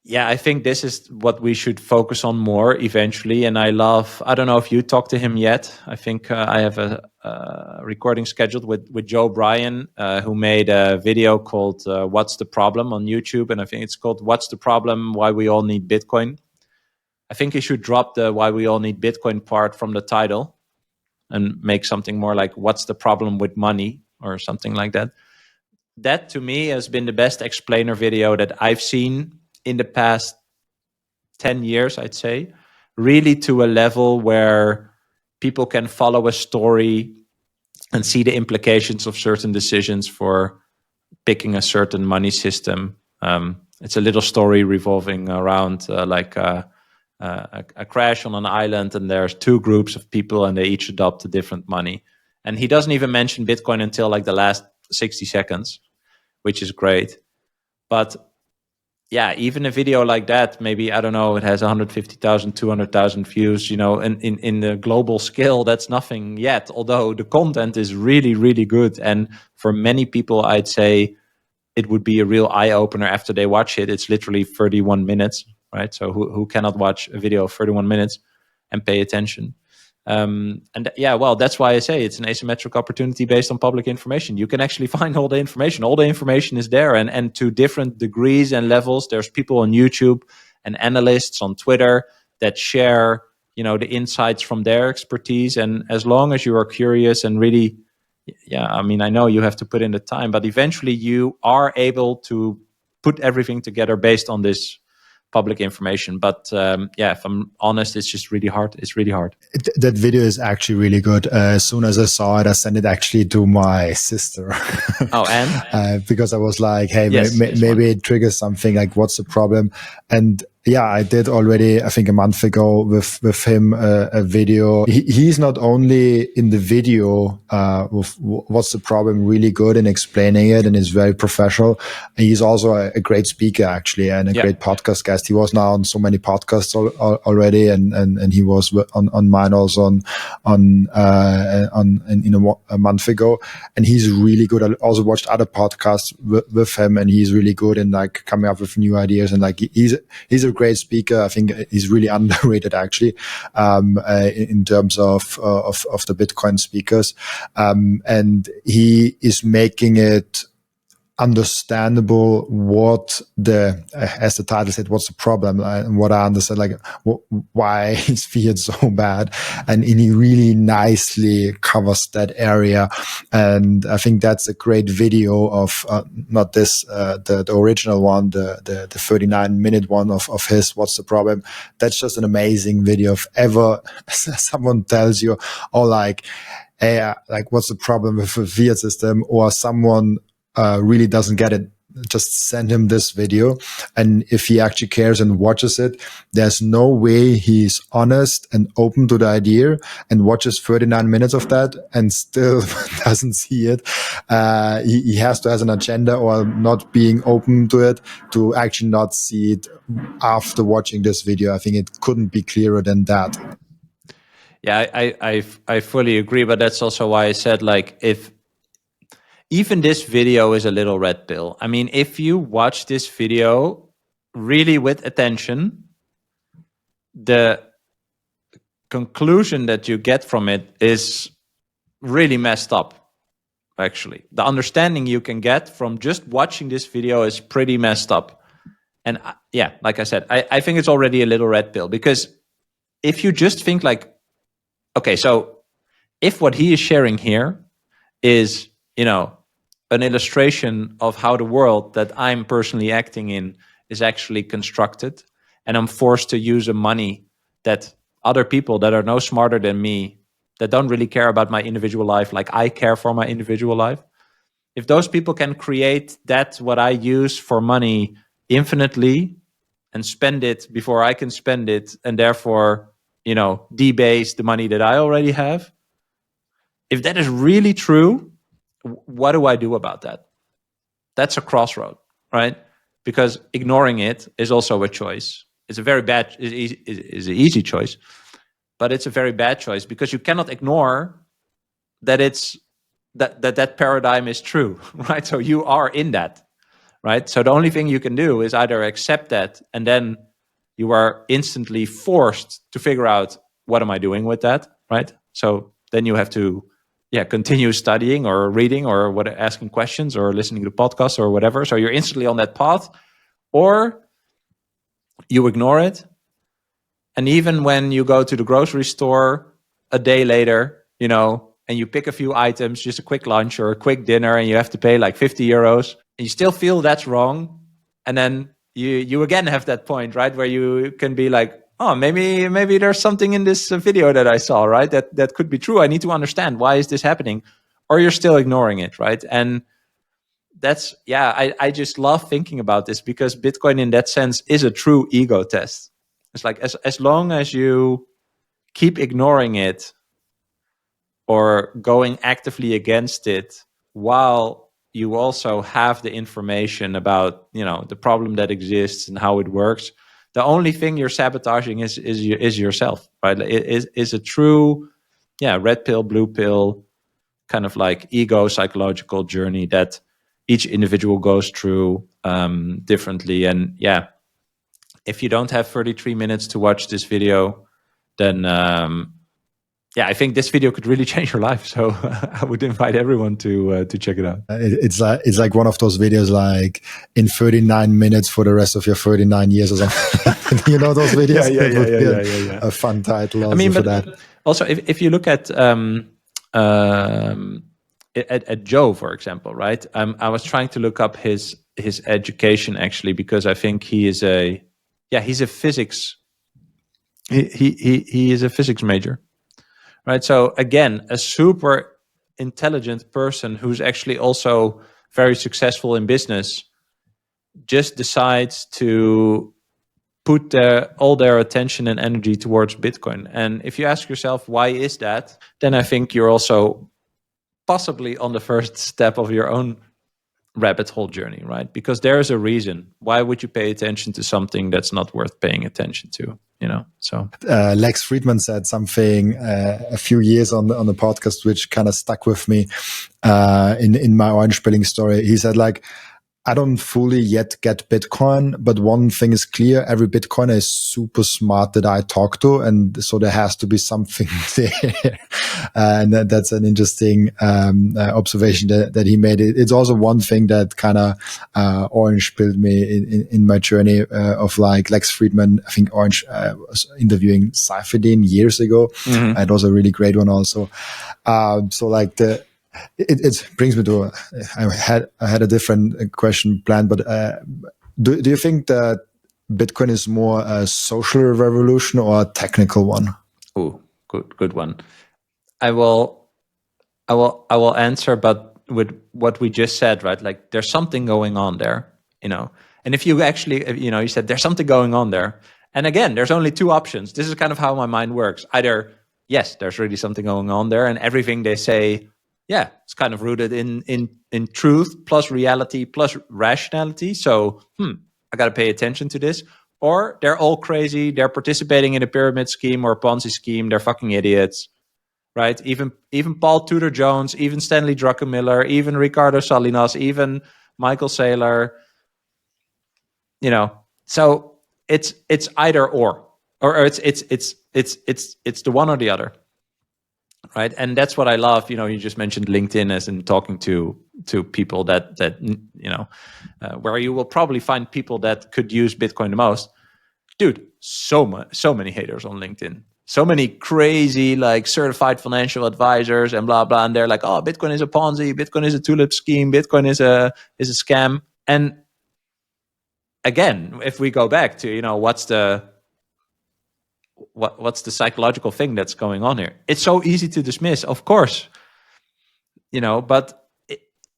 yeah, I think this is what we should focus on more eventually. And I don't know if you talked to him yet. I think I have a recording scheduled with Joe Bryan, who made a video called What's the Problem on YouTube. And I think it's called What's the Problem? Why We All Need Bitcoin. I think you should drop the Why We All Need Bitcoin part from the title and make something more like What's the Problem with Money or something like that. That to me has been the best explainer video that I've seen in the past 10 years, I'd say, really to a level where people can follow a story and see the implications of certain decisions for picking a certain money system. It's a little story revolving around a crash on an island, and there's two groups of people and they each adopt a different money. And he doesn't even mention Bitcoin until like the last 60 seconds, which is great. But yeah, even a video like that, maybe, I don't know, it has 150,000, 200,000 views, and in the global scale, that's nothing yet, although the content is really, really good. And for many people, I'd say it would be a real eye-opener after they watch it. It's literally 31 minutes, right? So who cannot watch a video of 31 minutes and pay attention? That's why I say it's an asymmetric opportunity based on public information. You can actually find all the information. All the information is there, and to different degrees and levels. There's people on YouTube and analysts on Twitter that share, the insights from their expertise. And as long as you are curious and really, I know you have to put in the time, but eventually you are able to put everything together based on this public information. But if I'm honest, it's just really hard. It's really hard. That video is actually really good. As soon as I saw it, I sent it actually to my sister. Oh, and? Because I was like, hey, Yes, maybe it triggers something, like what's the problem? And yeah, I did already, I think a month ago with him, a video. He's not only in the video, with what's the problem, really good in explaining it, and is very professional. He's also a great speaker actually, and a great podcast guest. He was now on so many podcasts already, and he was on mine also on a month ago. And he's really good. I also watched other podcasts with him, and he's really good in like coming up with new ideas, and like he's a great speaker. I think he's really underrated actually, in terms of the Bitcoin speakers. And he is making it understandable what as the title said, what's the problem, and what I understand, like why is fiat so bad, and he really nicely covers that area. And I think that's a great video of not this the original one, the 39-minute one of his what's the problem. That's just an amazing video. If ever someone tells you, oh, like, hey, like what's the problem with the fiat system, or someone really doesn't get it, just send him this video. And if he actually cares and watches it, there's no way he's honest and open to the idea and watches 39 minutes of that and still doesn't see it. He has to have an agenda, or not being open to it, to actually not see it after watching this video. I think it couldn't be clearer than that. Yeah, I fully agree, but that's also why I said, like, if even this video is a little red pill. I mean, if you watch this video really with attention, the conclusion that you get from it is really messed up, actually. The understanding you can get from just watching this video is pretty messed up. And yeah, like I said, I think it's already a little red pill, because if you just think like, okay, so if what he is sharing here is, you know, an illustration of how the world that I'm personally acting in is actually constructed, and I'm forced to use a money that other people that are no smarter than me, that don't really care about my individual life like I care for my individual life, if those people can create that, what I use for money, infinitely, and spend it before I can spend it, and therefore, you know, debase the money that I already have, if that is really true, what do I do about that? That's a crossroad, right? Because ignoring it is also a choice. It's a very bad, is an easy choice, but it's a very bad choice, because you cannot ignore that it's that paradigm is true, right? So you are in that, right? So the only thing you can do is either accept that, and then you are instantly forced to figure out, what am I doing with that, right? So then you have to continue studying or reading or asking questions or listening to podcasts or whatever. So you're instantly on that path, or you ignore it. And even when you go to the grocery store a day later, you know, and you pick a few items, just a quick lunch or a quick dinner, and you have to pay like 50 euros, and you still feel that's wrong. And then you again have that point, right, where you can be like, oh, maybe there's something in this video that I saw, right? That could be true. I need to understand, why is this happening? Or you're still ignoring it, right? And that's, I just love thinking about this, because Bitcoin in that sense is a true ego test. It's like, as long as you keep ignoring it or going actively against it, while you also have the information about, you know, the problem that exists and how it works, the only thing you're sabotaging is yourself, right? It is a true, red pill, blue pill, kind of like ego psychological journey that each individual goes through differently. And if you don't have 33 minutes to watch this video, then I think this video could really change your life. So I would invite everyone to check it out. It's like one of those videos, like in 39 minutes for the rest of your 39 years or something. You know those videos? Yeah. A fun title also for that. Also, if you look at Joe, for example, right? I was trying to look up his his education actually, because I think he's a physics. He is a physics major, right? So again, a super intelligent person who's actually also very successful in business just decides to put all their attention and energy towards Bitcoin. And if you ask yourself, why is that? Then I think you're also possibly on the first step of your own rabbit hole journey, right? Because there is a reason. Why would you pay attention to something that's not worth paying attention to? So Lex Friedman said something a few years on the podcast, which kind of stuck with me in my orange pilling story. He said, like, I don't fully yet get Bitcoin, but one thing is clear: every Bitcoiner is super smart that I talk to, and so there has to be something there. And that's an interesting observation that he made. It's also one thing that kind of orange pilled me in my journey of like Lex Friedman. I think Orange was interviewing Saifedean years ago. Mm-hmm. It was a really great one also. So like it brings me to I had a different question planned, but do you think that Bitcoin is more a social revolution or a technical one? Oh, good one. I will answer, but with what we just said, right? Like, there's something going on there, And if you actually, you said there's something going on there, and again, there's only two options. This is kind of how my mind works. Either yes, there's really something going on there, and everything they say, yeah, it's kind of rooted in truth plus reality plus rationality. So, I got to pay attention to this. Or they're all crazy. They're participating in a pyramid scheme or a Ponzi scheme. They're fucking idiots, right? Even Paul Tudor Jones, even Stanley Druckenmiller, even Ricardo Salinas, even Michael Saylor. So it's either or it's the one or the other. Right, and that's what I love. You just mentioned LinkedIn as in talking to people that where you will probably find people that could use Bitcoin the most. Dude, so many haters on LinkedIn, so many crazy like certified financial advisors and blah blah, and they're like, oh, Bitcoin is a Ponzi, Bitcoin is a tulip scheme, Bitcoin is a scam. And again, if we go back to what's the psychological thing that's going on here? It's so easy to dismiss, of course, but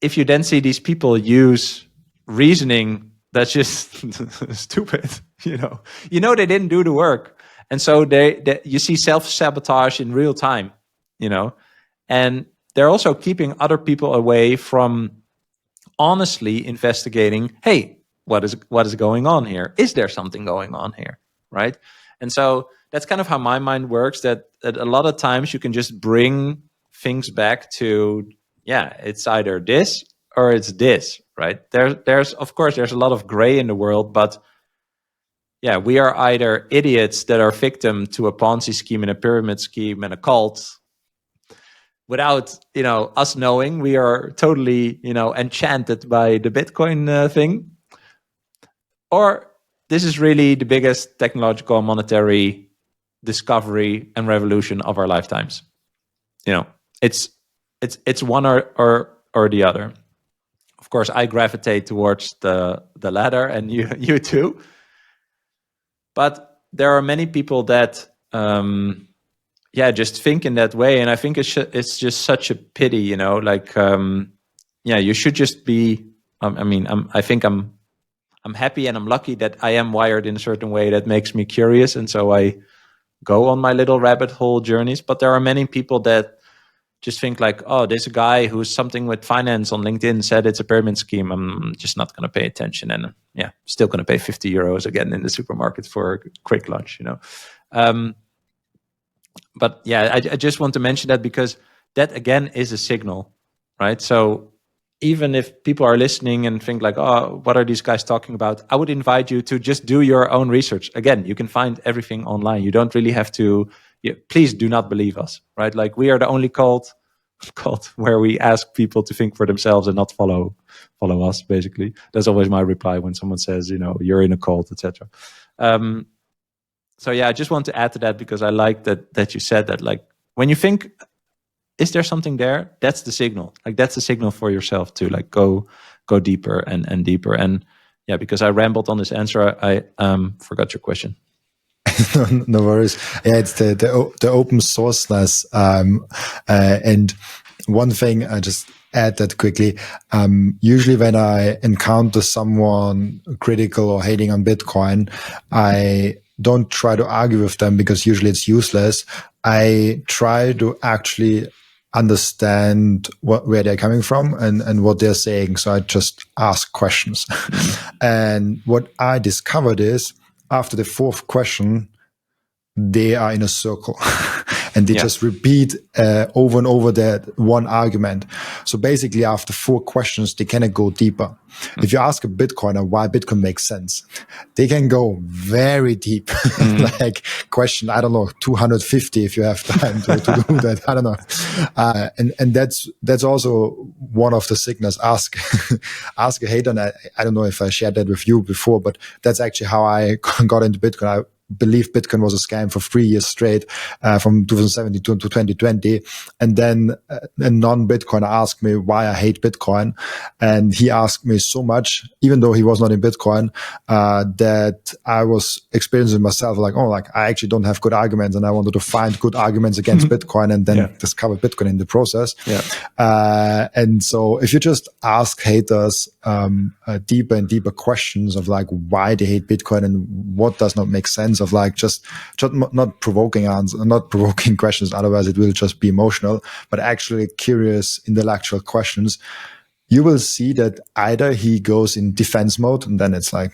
if you then see these people use reasoning that's just stupid, they didn't do the work. And so you see self-sabotage in real time, and they're also keeping other people away from honestly investigating, hey, what is going on here? Is there something going on here, right? And so that's kind of how my mind works, that a lot of times you can just bring things back to, it's either this or it's this, right? There's of course, there's a lot of gray in the world, but we are either idiots that are victim to a Ponzi scheme and a pyramid scheme and a cult without, us knowing. We are totally, enchanted by the Bitcoin thing. Or this is really the biggest technological monetary discovery and revolution of our lifetimes. It's one or the other. Of course, I gravitate towards the latter, and you too. But there are many people that just think in that way, and I think it's just such a pity, you should just be. I think I'm happy and I'm lucky that I am wired in a certain way that makes me curious, and so I go on my little rabbit hole journeys. But there are many people that just think like, oh, there's a guy who's something with finance on LinkedIn said it's a pyramid scheme. I'm just not going to pay attention, and still going to pay 50 euros again in the supermarket for a quick lunch, But I just want to mention that because that again is a signal, right? So even if people are listening and think like, oh, what are these guys talking about? I would invite you to just do your own research. Again, you can find everything online. You don't really have to, please do not believe us, right? Like, we are the only cult where we ask people to think for themselves and not follow us, basically. That's always my reply when someone says, you're in a cult, etc. So I just want to add to that because I like that you said that, like, when you think is there something there? That's the signal. Like that's the signal for yourself to like go deeper and deeper. And yeah, because I rambled on this answer, I forgot your question. No worries. Yeah, it's the open sourceness. And one thing I just add that quickly. Usually when I encounter someone critical or hating on Bitcoin, I don't try to argue with them because usually it's useless. I try to actually understand where they're coming from and what they're saying. So I just ask questions. And what I discovered is after the fourth question, they are in a circle and they just repeat over and over that one argument. So basically after 4 questions, they cannot go deeper. If you ask a Bitcoiner why Bitcoin makes sense, they can go very deep, like question, I don't know, 250 if you have time to do that. I don't know. And that's also one of the signals. Ask a hater. And I don't know if I shared that with you before, but that's actually how I got into Bitcoin. I believe Bitcoin was a scam for 3 years straight, from 2017 to 2020. And then a non-Bitcoiner asked me why I hate Bitcoin. And he asked me so much, even though he was not in Bitcoin, that I was experiencing myself like, oh, like I actually don't have good arguments. And I wanted to find good arguments against Bitcoin and then discover Bitcoin in the process. And so if you just ask haters deeper and deeper questions of like why they hate Bitcoin and what does not make sense, of like just not provoking answers, not provoking questions, otherwise it will just be emotional, but actually curious intellectual questions, you will see that either he goes in defense mode and then it's like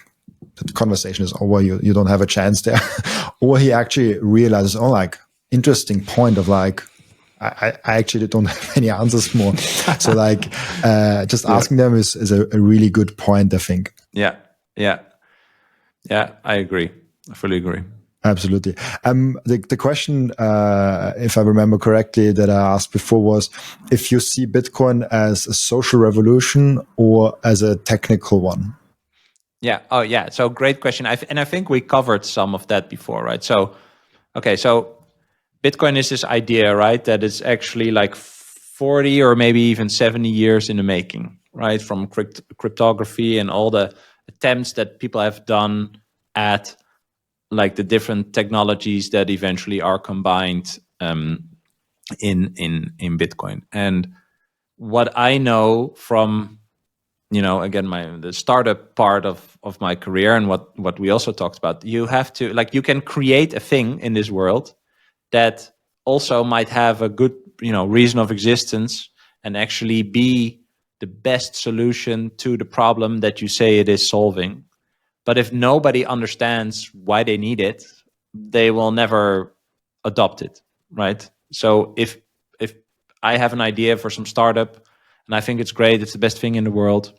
the conversation is over, you don't have a chance there, or he actually realizes, oh, like interesting point of like I actually don't have any answers more. So like just asking them is a really good point, I think. Yeah, I agree. I fully agree. Absolutely. The question, if I remember correctly, that I asked before was if you see Bitcoin as a social revolution or as a technical one. Yeah. Oh, yeah. So great question. I think we covered some of that before, right? So, okay. So Bitcoin is this idea, right? That it's actually like 40 or maybe even 70 years in the making, right? From cryptography and all the attempts that people have done at like the different technologies that eventually are combined in Bitcoin. And what I know from, again, the startup part of my career and what we also talked about, you have to, like, you can create a thing in this world that also might have a good, reason of existence and actually be the best solution to the problem that you say it is solving. But if nobody understands why they need it, they will never adopt it, right? So if I have an idea for some startup and I think it's great, it's the best thing in the world,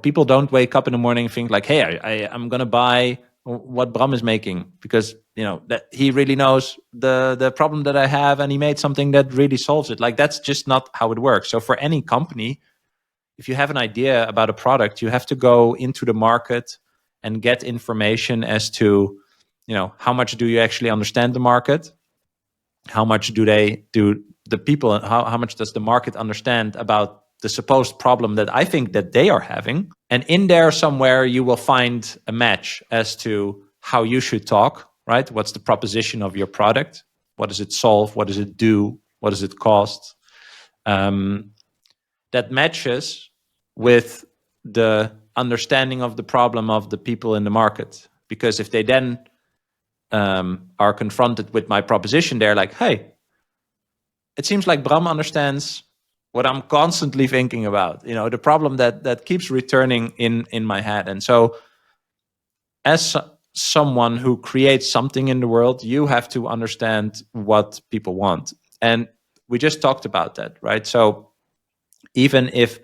people don't wake up in the morning and think like, hey, I'm going to buy what Bram is making because, that he really knows the problem that I have and he made something that really solves it. Like, that's just not how it works. So for any company, if you have an idea about a product, you have to go into the market and get information as to, how much do you actually understand the market? How much do the people, how much does the market understand about the supposed problem that I think that they are having? And in there somewhere, you will find a match as to how you should talk, right? What's the proposition of your product? What does it solve? What does it do? What does it cost? That matches with the understanding of the problem of the people in the market. Because if they then are confronted with my proposition, they're like, hey, it seems like Bram understands what I'm constantly thinking about, the problem that keeps returning in my head. And so as someone who creates something in the world, you have to understand what people want. And we just talked about that, right? So even if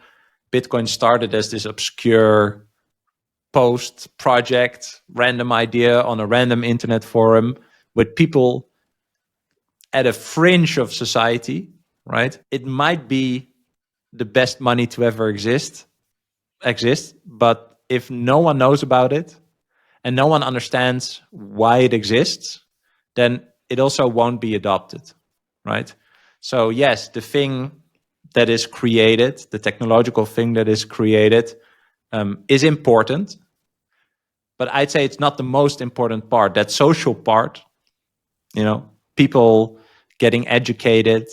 Bitcoin started as this obscure post project, random idea on a random internet forum with people at a fringe of society, right? It might be the best money to ever exist, but if no one knows about it and no one understands why it exists, then it also won't be adopted, right? So yes, the thing that is created, the technological thing that is created, is important. But I'd say it's not the most important part. That social part, people getting educated,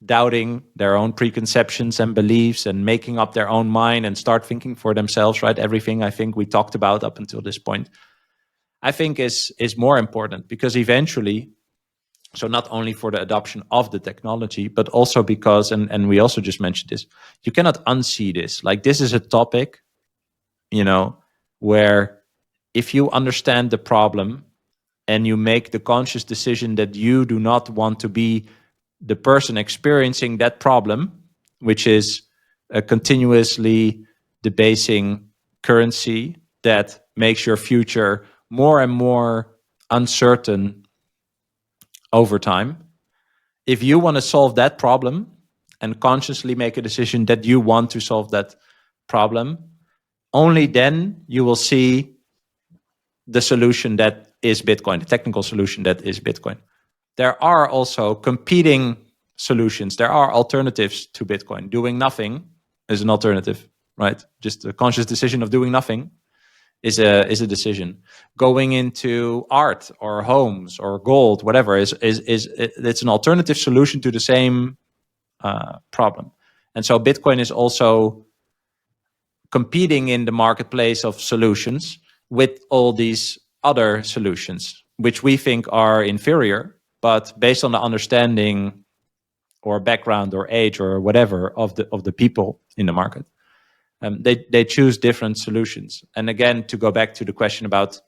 doubting their own preconceptions and beliefs and making up their own mind and start thinking for themselves, right? Everything I think we talked about up until this point, I think is more important, because eventually, so not only for the adoption of the technology, but also because, and we also just mentioned this, you cannot unsee this. Like, this is a topic, where if you understand the problem and you make the conscious decision that you do not want to be the person experiencing that problem, which is a continuously debasing currency that makes your future more and more uncertain over time. If you want to solve that problem and consciously make a decision that you want to solve that problem, only then you will see the solution that is Bitcoin, the technical solution that is Bitcoin. There are also competing solutions. There are alternatives to Bitcoin. Doing nothing is an alternative, right? Just a conscious decision of doing nothing is a decision. Going into art or homes or gold, whatever, it's an alternative solution to the same problem. And so Bitcoin is also competing in the marketplace of solutions with all these other solutions, which we think are inferior, but based on the understanding or background or age or whatever of the people in the market, they choose different solutions. And again, to go back to the question about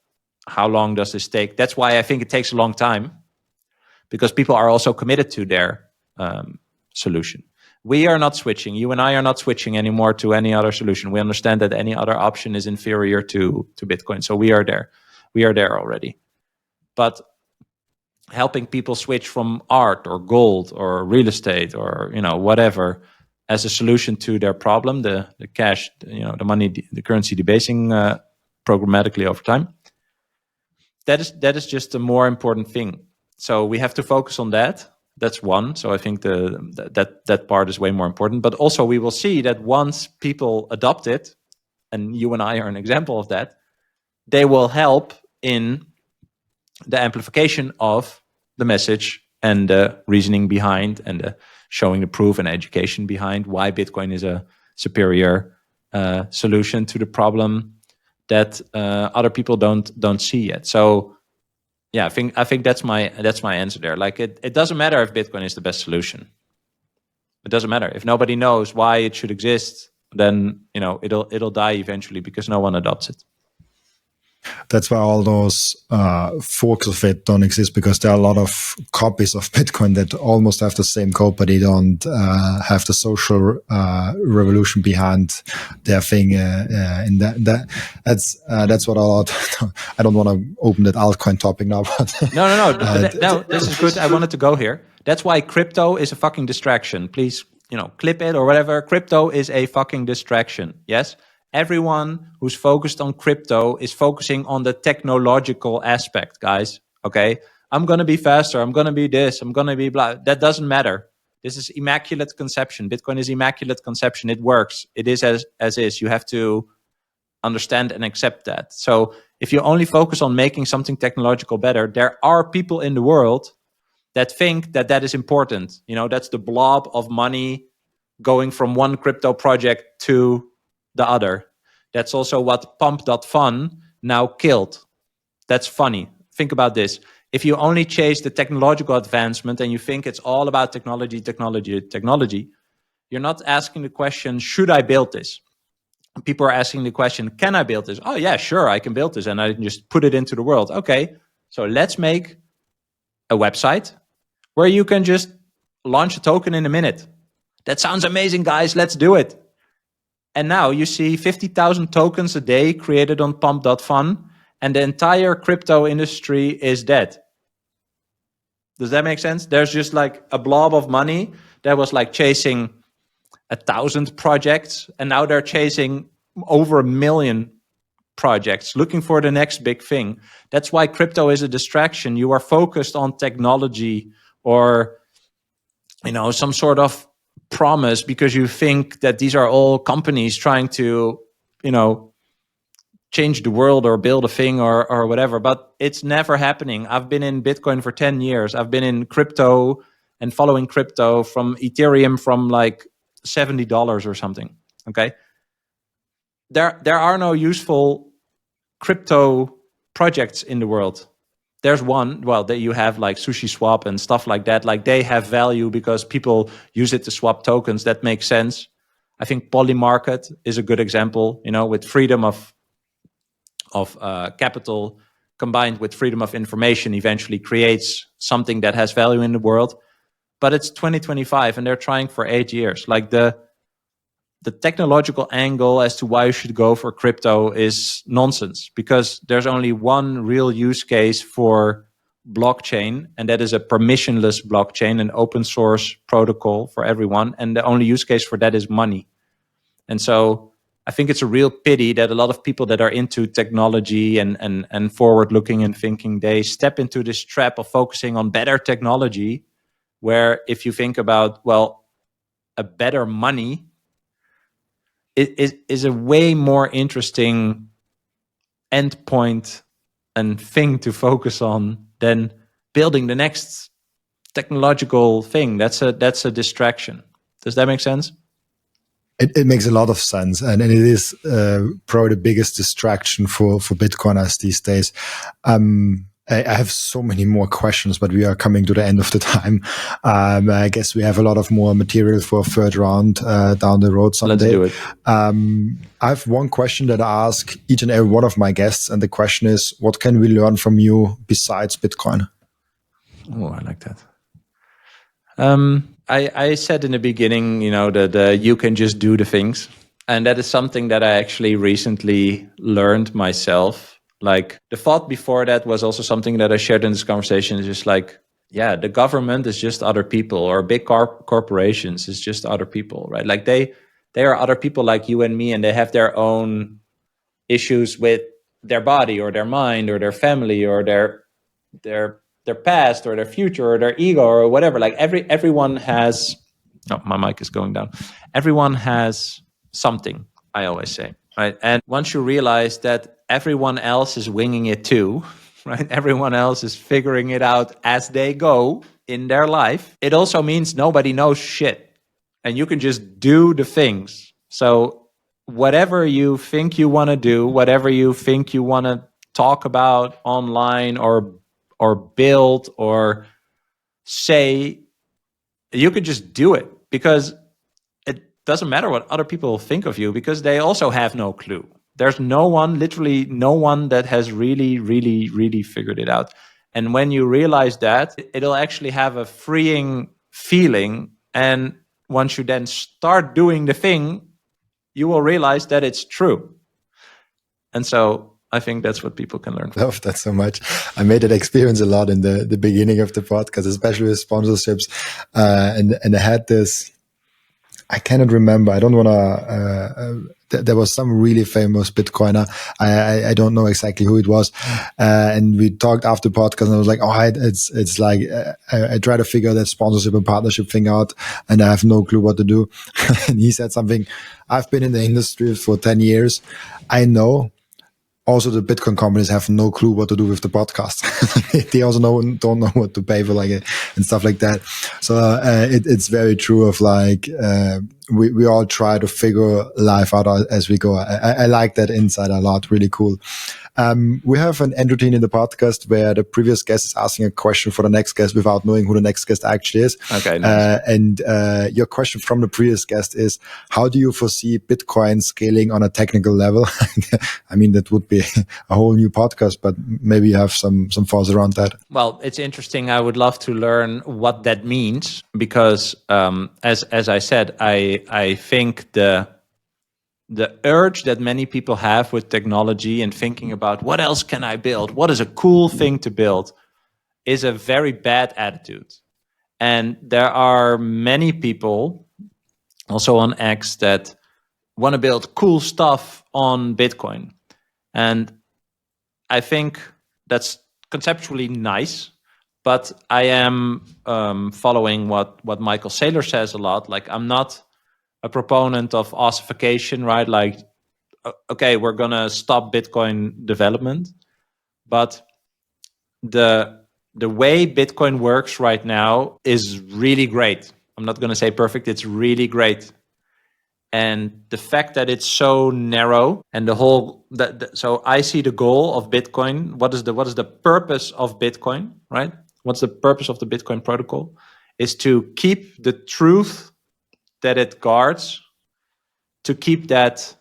how long does this take, that's why I think it takes a long time, because people are also committed to their solution. We are not switching. You and I are not switching anymore to any other solution. We understand that any other option is inferior to Bitcoin. So we are there. We are there already. But helping people switch from art or gold or real estate or whatever as a solution to their problem, the cash, the money, the currency debasing programmatically over time, that is just a more important thing. So we have to focus on that. That's one. So I think that part is way more important. But also we will see that once people adopt it, and you and I are an example of that, they will help in the amplification of the message and the reasoning behind and the showing the proof and education behind why Bitcoin is a superior solution to the problem that other people don't see yet. So yeah, I think that's my answer there. Like it doesn't matter if Bitcoin is the best solution. It doesn't matter if nobody knows why it should exist. Then it'll die eventually because no one adopts it. That's why all those forks of it don't exist, because there are a lot of copies of Bitcoin that almost have the same code, but they don't have the social revolution behind their thing. In that's what a lot. I don't want to open that altcoin topic now, but no. No, this is good. I wanted to go here. That's why crypto is a fucking distraction. Please, clip it or whatever. Crypto is a fucking distraction. Yes. Everyone who's focused on crypto is focusing on the technological aspect, guys. Okay. I'm going to be faster. I'm going to be this. I'm going to be blah. That doesn't matter. This is immaculate conception. Bitcoin is immaculate conception. It works. It is as is. You have to understand and accept that. So if you only focus on making something technological better, there are people in the world that think that is important. That's the blob of money going from one crypto project to the other. That's also what pump.fun now killed. That's funny. Think about this. If you only chase the technological advancement and you think it's all about technology, you're not asking the question, should I build this? People are asking the question, can I build this? Oh yeah, sure, I can build this and I can just put it into the world. Okay, so let's make a website where you can just launch a token in a minute. That sounds amazing, guys. Let's do it. And now you see 50,000 tokens a day created on pump.fun, and the entire crypto industry is dead. Does that make sense? There's just like a blob of money that was like chasing 1,000 projects, and now they're chasing over 1 million projects, looking for the next big thing. That's why crypto is a distraction. You are focused on technology or some sort of promise because you think that these are all companies trying to, change the world or build a thing or whatever, but it's never happening. I've been in Bitcoin for 10 years. I've been in crypto and following crypto from Ethereum from like $70 or something. Okay. There are no useful crypto projects in the world. There's one, that you have like Sushi Swap and stuff like that. Like they have value because people use it to swap tokens. That makes sense. I think Polymarket is a good example, with freedom of capital combined with freedom of information eventually creates something that has value in the world. But it's 2025 and they're trying for 8 years. Like the technological angle as to why you should go for crypto is nonsense, because there's only one real use case for blockchain, and that is a permissionless blockchain, an open source protocol for everyone. And the only use case for that is money. And so I think it's a real pity that a lot of people that are into technology and forward looking and thinking, they step into this trap of focusing on better technology, where if you think about, a better money is a way more interesting endpoint and thing to focus on than building the next technological thing. That's a distraction. Does that make sense? It makes a lot of sense, and it is probably the biggest distraction for Bitcoiners these days. I have so many more questions, but we are coming to the end of the time. I guess we have a lot of more material for a third round down the road someday. Let's do it. I have one question that I ask each and every one of my guests, and the question is, what can we learn from you besides Bitcoin? Oh, I like that. I said in the beginning, that you can just do the things. And that is something that I actually recently learned myself. Like the thought before that was also something that I shared in this conversation. Is just like, the government is just other people, or big corporations is just other people, right? Like they are other people like you and me, and they have their own issues with their body or their mind or their family or their past or their future or their ego or whatever. Like everyone has, my mic is going down. Everyone has something, I always say, right? And once you realize that everyone else is winging it too, right? Everyone else is figuring it out as they go in their life. It also means nobody knows shit, and you can just do the things. So whatever you think you want to do, whatever you think you want to talk about online or build or say, you could just do it, because it doesn't matter what other people think of you, because they also have no clue. There's literally no one that has really, really, really figured it out. And when you realize that, it'll actually have a freeing feeling. And once you then start doing the thing, you will realize that it's true. And so I think that's what people can learn from. I love that so much. I made that experience a lot in the beginning of the podcast, especially with sponsorships. And I had this, I cannot remember. I don't want to, there was some really famous Bitcoiner. I don't know exactly who it was. And we talked after the podcast, and I was like, it's like, I try to figure that sponsorship and partnership thing out, and I have no clue what to do. And he said something, I've been in the industry for 10 years. I know. Also, the Bitcoin companies have no clue what to do with the podcast. They also don't know what to pay for and stuff like that. So it's very true of like, we all try to figure life out as we go. I like that insight a lot. Really cool. We have an end routine in the podcast where the previous guest is asking a question for the next guest without knowing who the next guest actually is. Okay. Nice. And your question from the previous guest is, how do you foresee Bitcoin scaling on a technical level? I mean, that would be a whole new podcast, but maybe you have some thoughts around that. Well, it's interesting. I would love to learn what that means, because as I said, I think the urge that many people have with technology and thinking about what else can I build, what is a cool thing to build, is a very bad attitude. And there are many people also on X that want to build cool stuff on Bitcoin. And I think that's conceptually nice, But I am following what Michael Saylor says a lot. Like, I'm not a proponent of ossification, right? Like, okay, we're gonna stop Bitcoin development, but the way Bitcoin works right now is really great. I'm not gonna say perfect, it's really great. And the fact that it's so narrow, and the whole so I see the goal of Bitcoin. What is the purpose of Bitcoin, right? What's the purpose of the Bitcoin protocol? Is to keep the truth that it guards, to keep that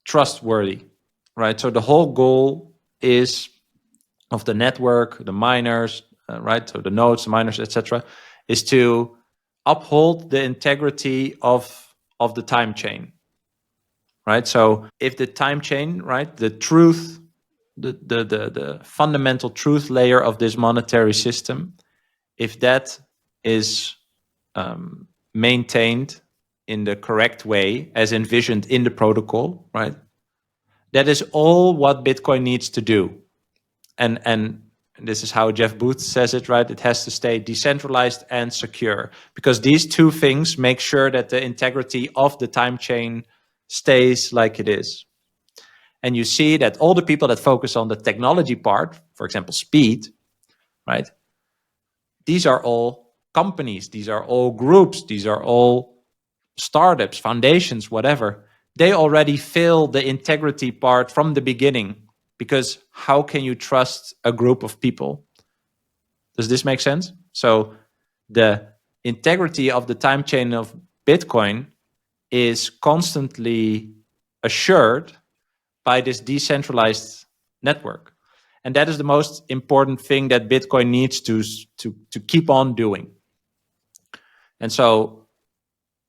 trustworthy, right? So the whole goal is of the network, the miners, right? So the nodes, the miners, etc., is to uphold the integrity of the time chain, right? So if the time chain, right, the truth, the fundamental truth layer of this monetary system, if that is maintained in the correct way as envisioned in the protocol, right, that is all what Bitcoin needs to do. And this is how Jeff Booth says it, right? It has to stay decentralized and secure, because these two things make sure that the integrity of the time chain stays like it is. And you see that all the people that focus on the technology part, for example, speed, right? These are all companies, these are all groups, these are all startups, foundations, whatever. They already fail the integrity part from the beginning, because how can you trust a group of people? Does this make sense? So the integrity of the time chain of Bitcoin is constantly assured by this decentralized network. And that is the most important thing that Bitcoin needs to keep on doing. And so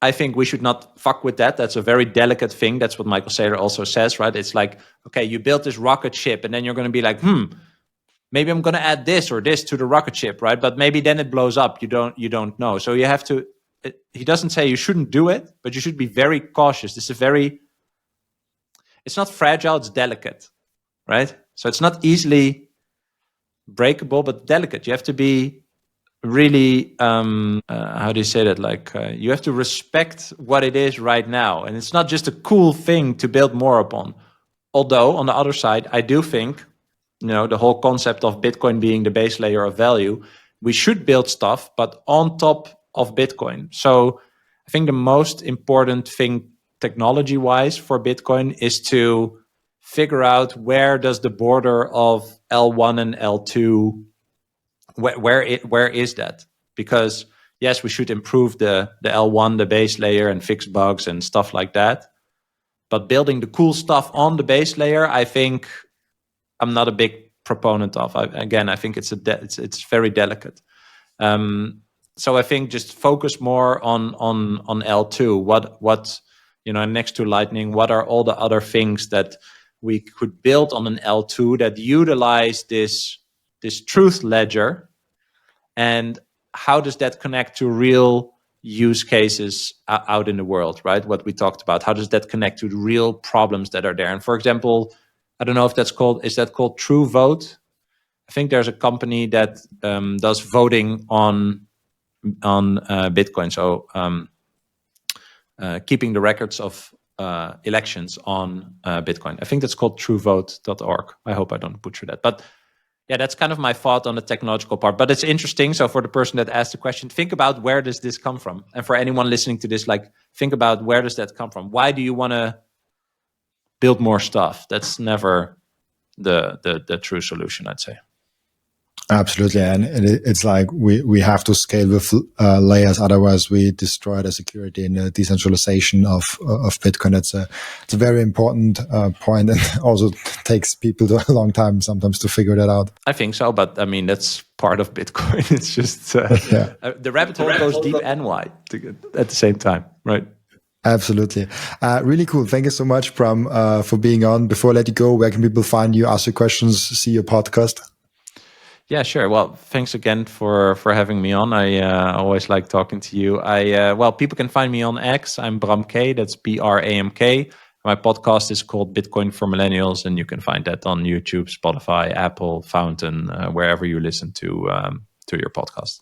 I think we should not fuck with that. That's a very delicate thing. That's what Michael Saylor also says, right? It's like, okay, you built this rocket ship, and then you're going to be like, maybe I'm going to add this or this to the rocket ship, right? But maybe then it blows up. You don't know. So you have to. He doesn't say you shouldn't do it, but you should be very cautious. It's not fragile. It's delicate, right? So it's not easily breakable, but delicate. You have to be really, how do you say that? Like, you have to respect what it is right now. And it's not just a cool thing to build more upon. Although, on the other side, I do think, the whole concept of Bitcoin being the base layer of value, we should build stuff, but on top of Bitcoin. So I think the most important thing technology-wise for Bitcoin is to figure out where does the border of L1 and L2, where is that? Because yes, we should improve the L1, the base layer, and fix bugs and stuff like that. But building the cool stuff on the base layer, I think I'm not a big proponent of. I think it's very delicate. So I think just focus more on L2. What next to Lightning, what are all the other things that we could build on an L2 that utilize this truth ledger, and how does that connect to real use cases out in the world, right? What we talked about, how does that connect to the real problems that are there? And for example, I don't know if is that called True Vote? I think there's a company that does voting on Bitcoin. So keeping the records of elections on Bitcoin. I think that's called truevote.org. I hope I don't butcher that. But yeah, that's kind of my thought on the technological part. But it's interesting. So for the person that asked the question, think about where does this come from? And for anyone listening to this, like, think about where does that come from? Why do you want to build more stuff? That's never the true solution, I'd say. Absolutely, and it's like we have to scale with layers, otherwise we destroy the security and the decentralization of Bitcoin. It's a very important point, and also takes people a long time sometimes to figure that out. I think so, but I mean that's part of Bitcoin. It's just the rabbit hole goes deep and wide at the same time, right? Absolutely. Really cool. Thank you so much, Bram, for being on. Before I let you go, where can people find you, ask you questions, see your podcast? Yeah, sure. Well, thanks again for having me on. I always like talking to you. People can find me on X. I'm Bram K. That's BRAMK. My podcast is called Bitcoin for Millennials, and you can find that on YouTube, Spotify, Apple, Fountain, wherever you listen to your podcast.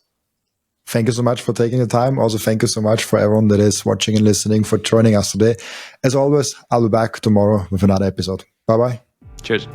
Thank you so much for taking the time. Also, thank you so much for everyone that is watching and listening for joining us today. As always, I'll be back tomorrow with another episode. Bye-bye. Cheers.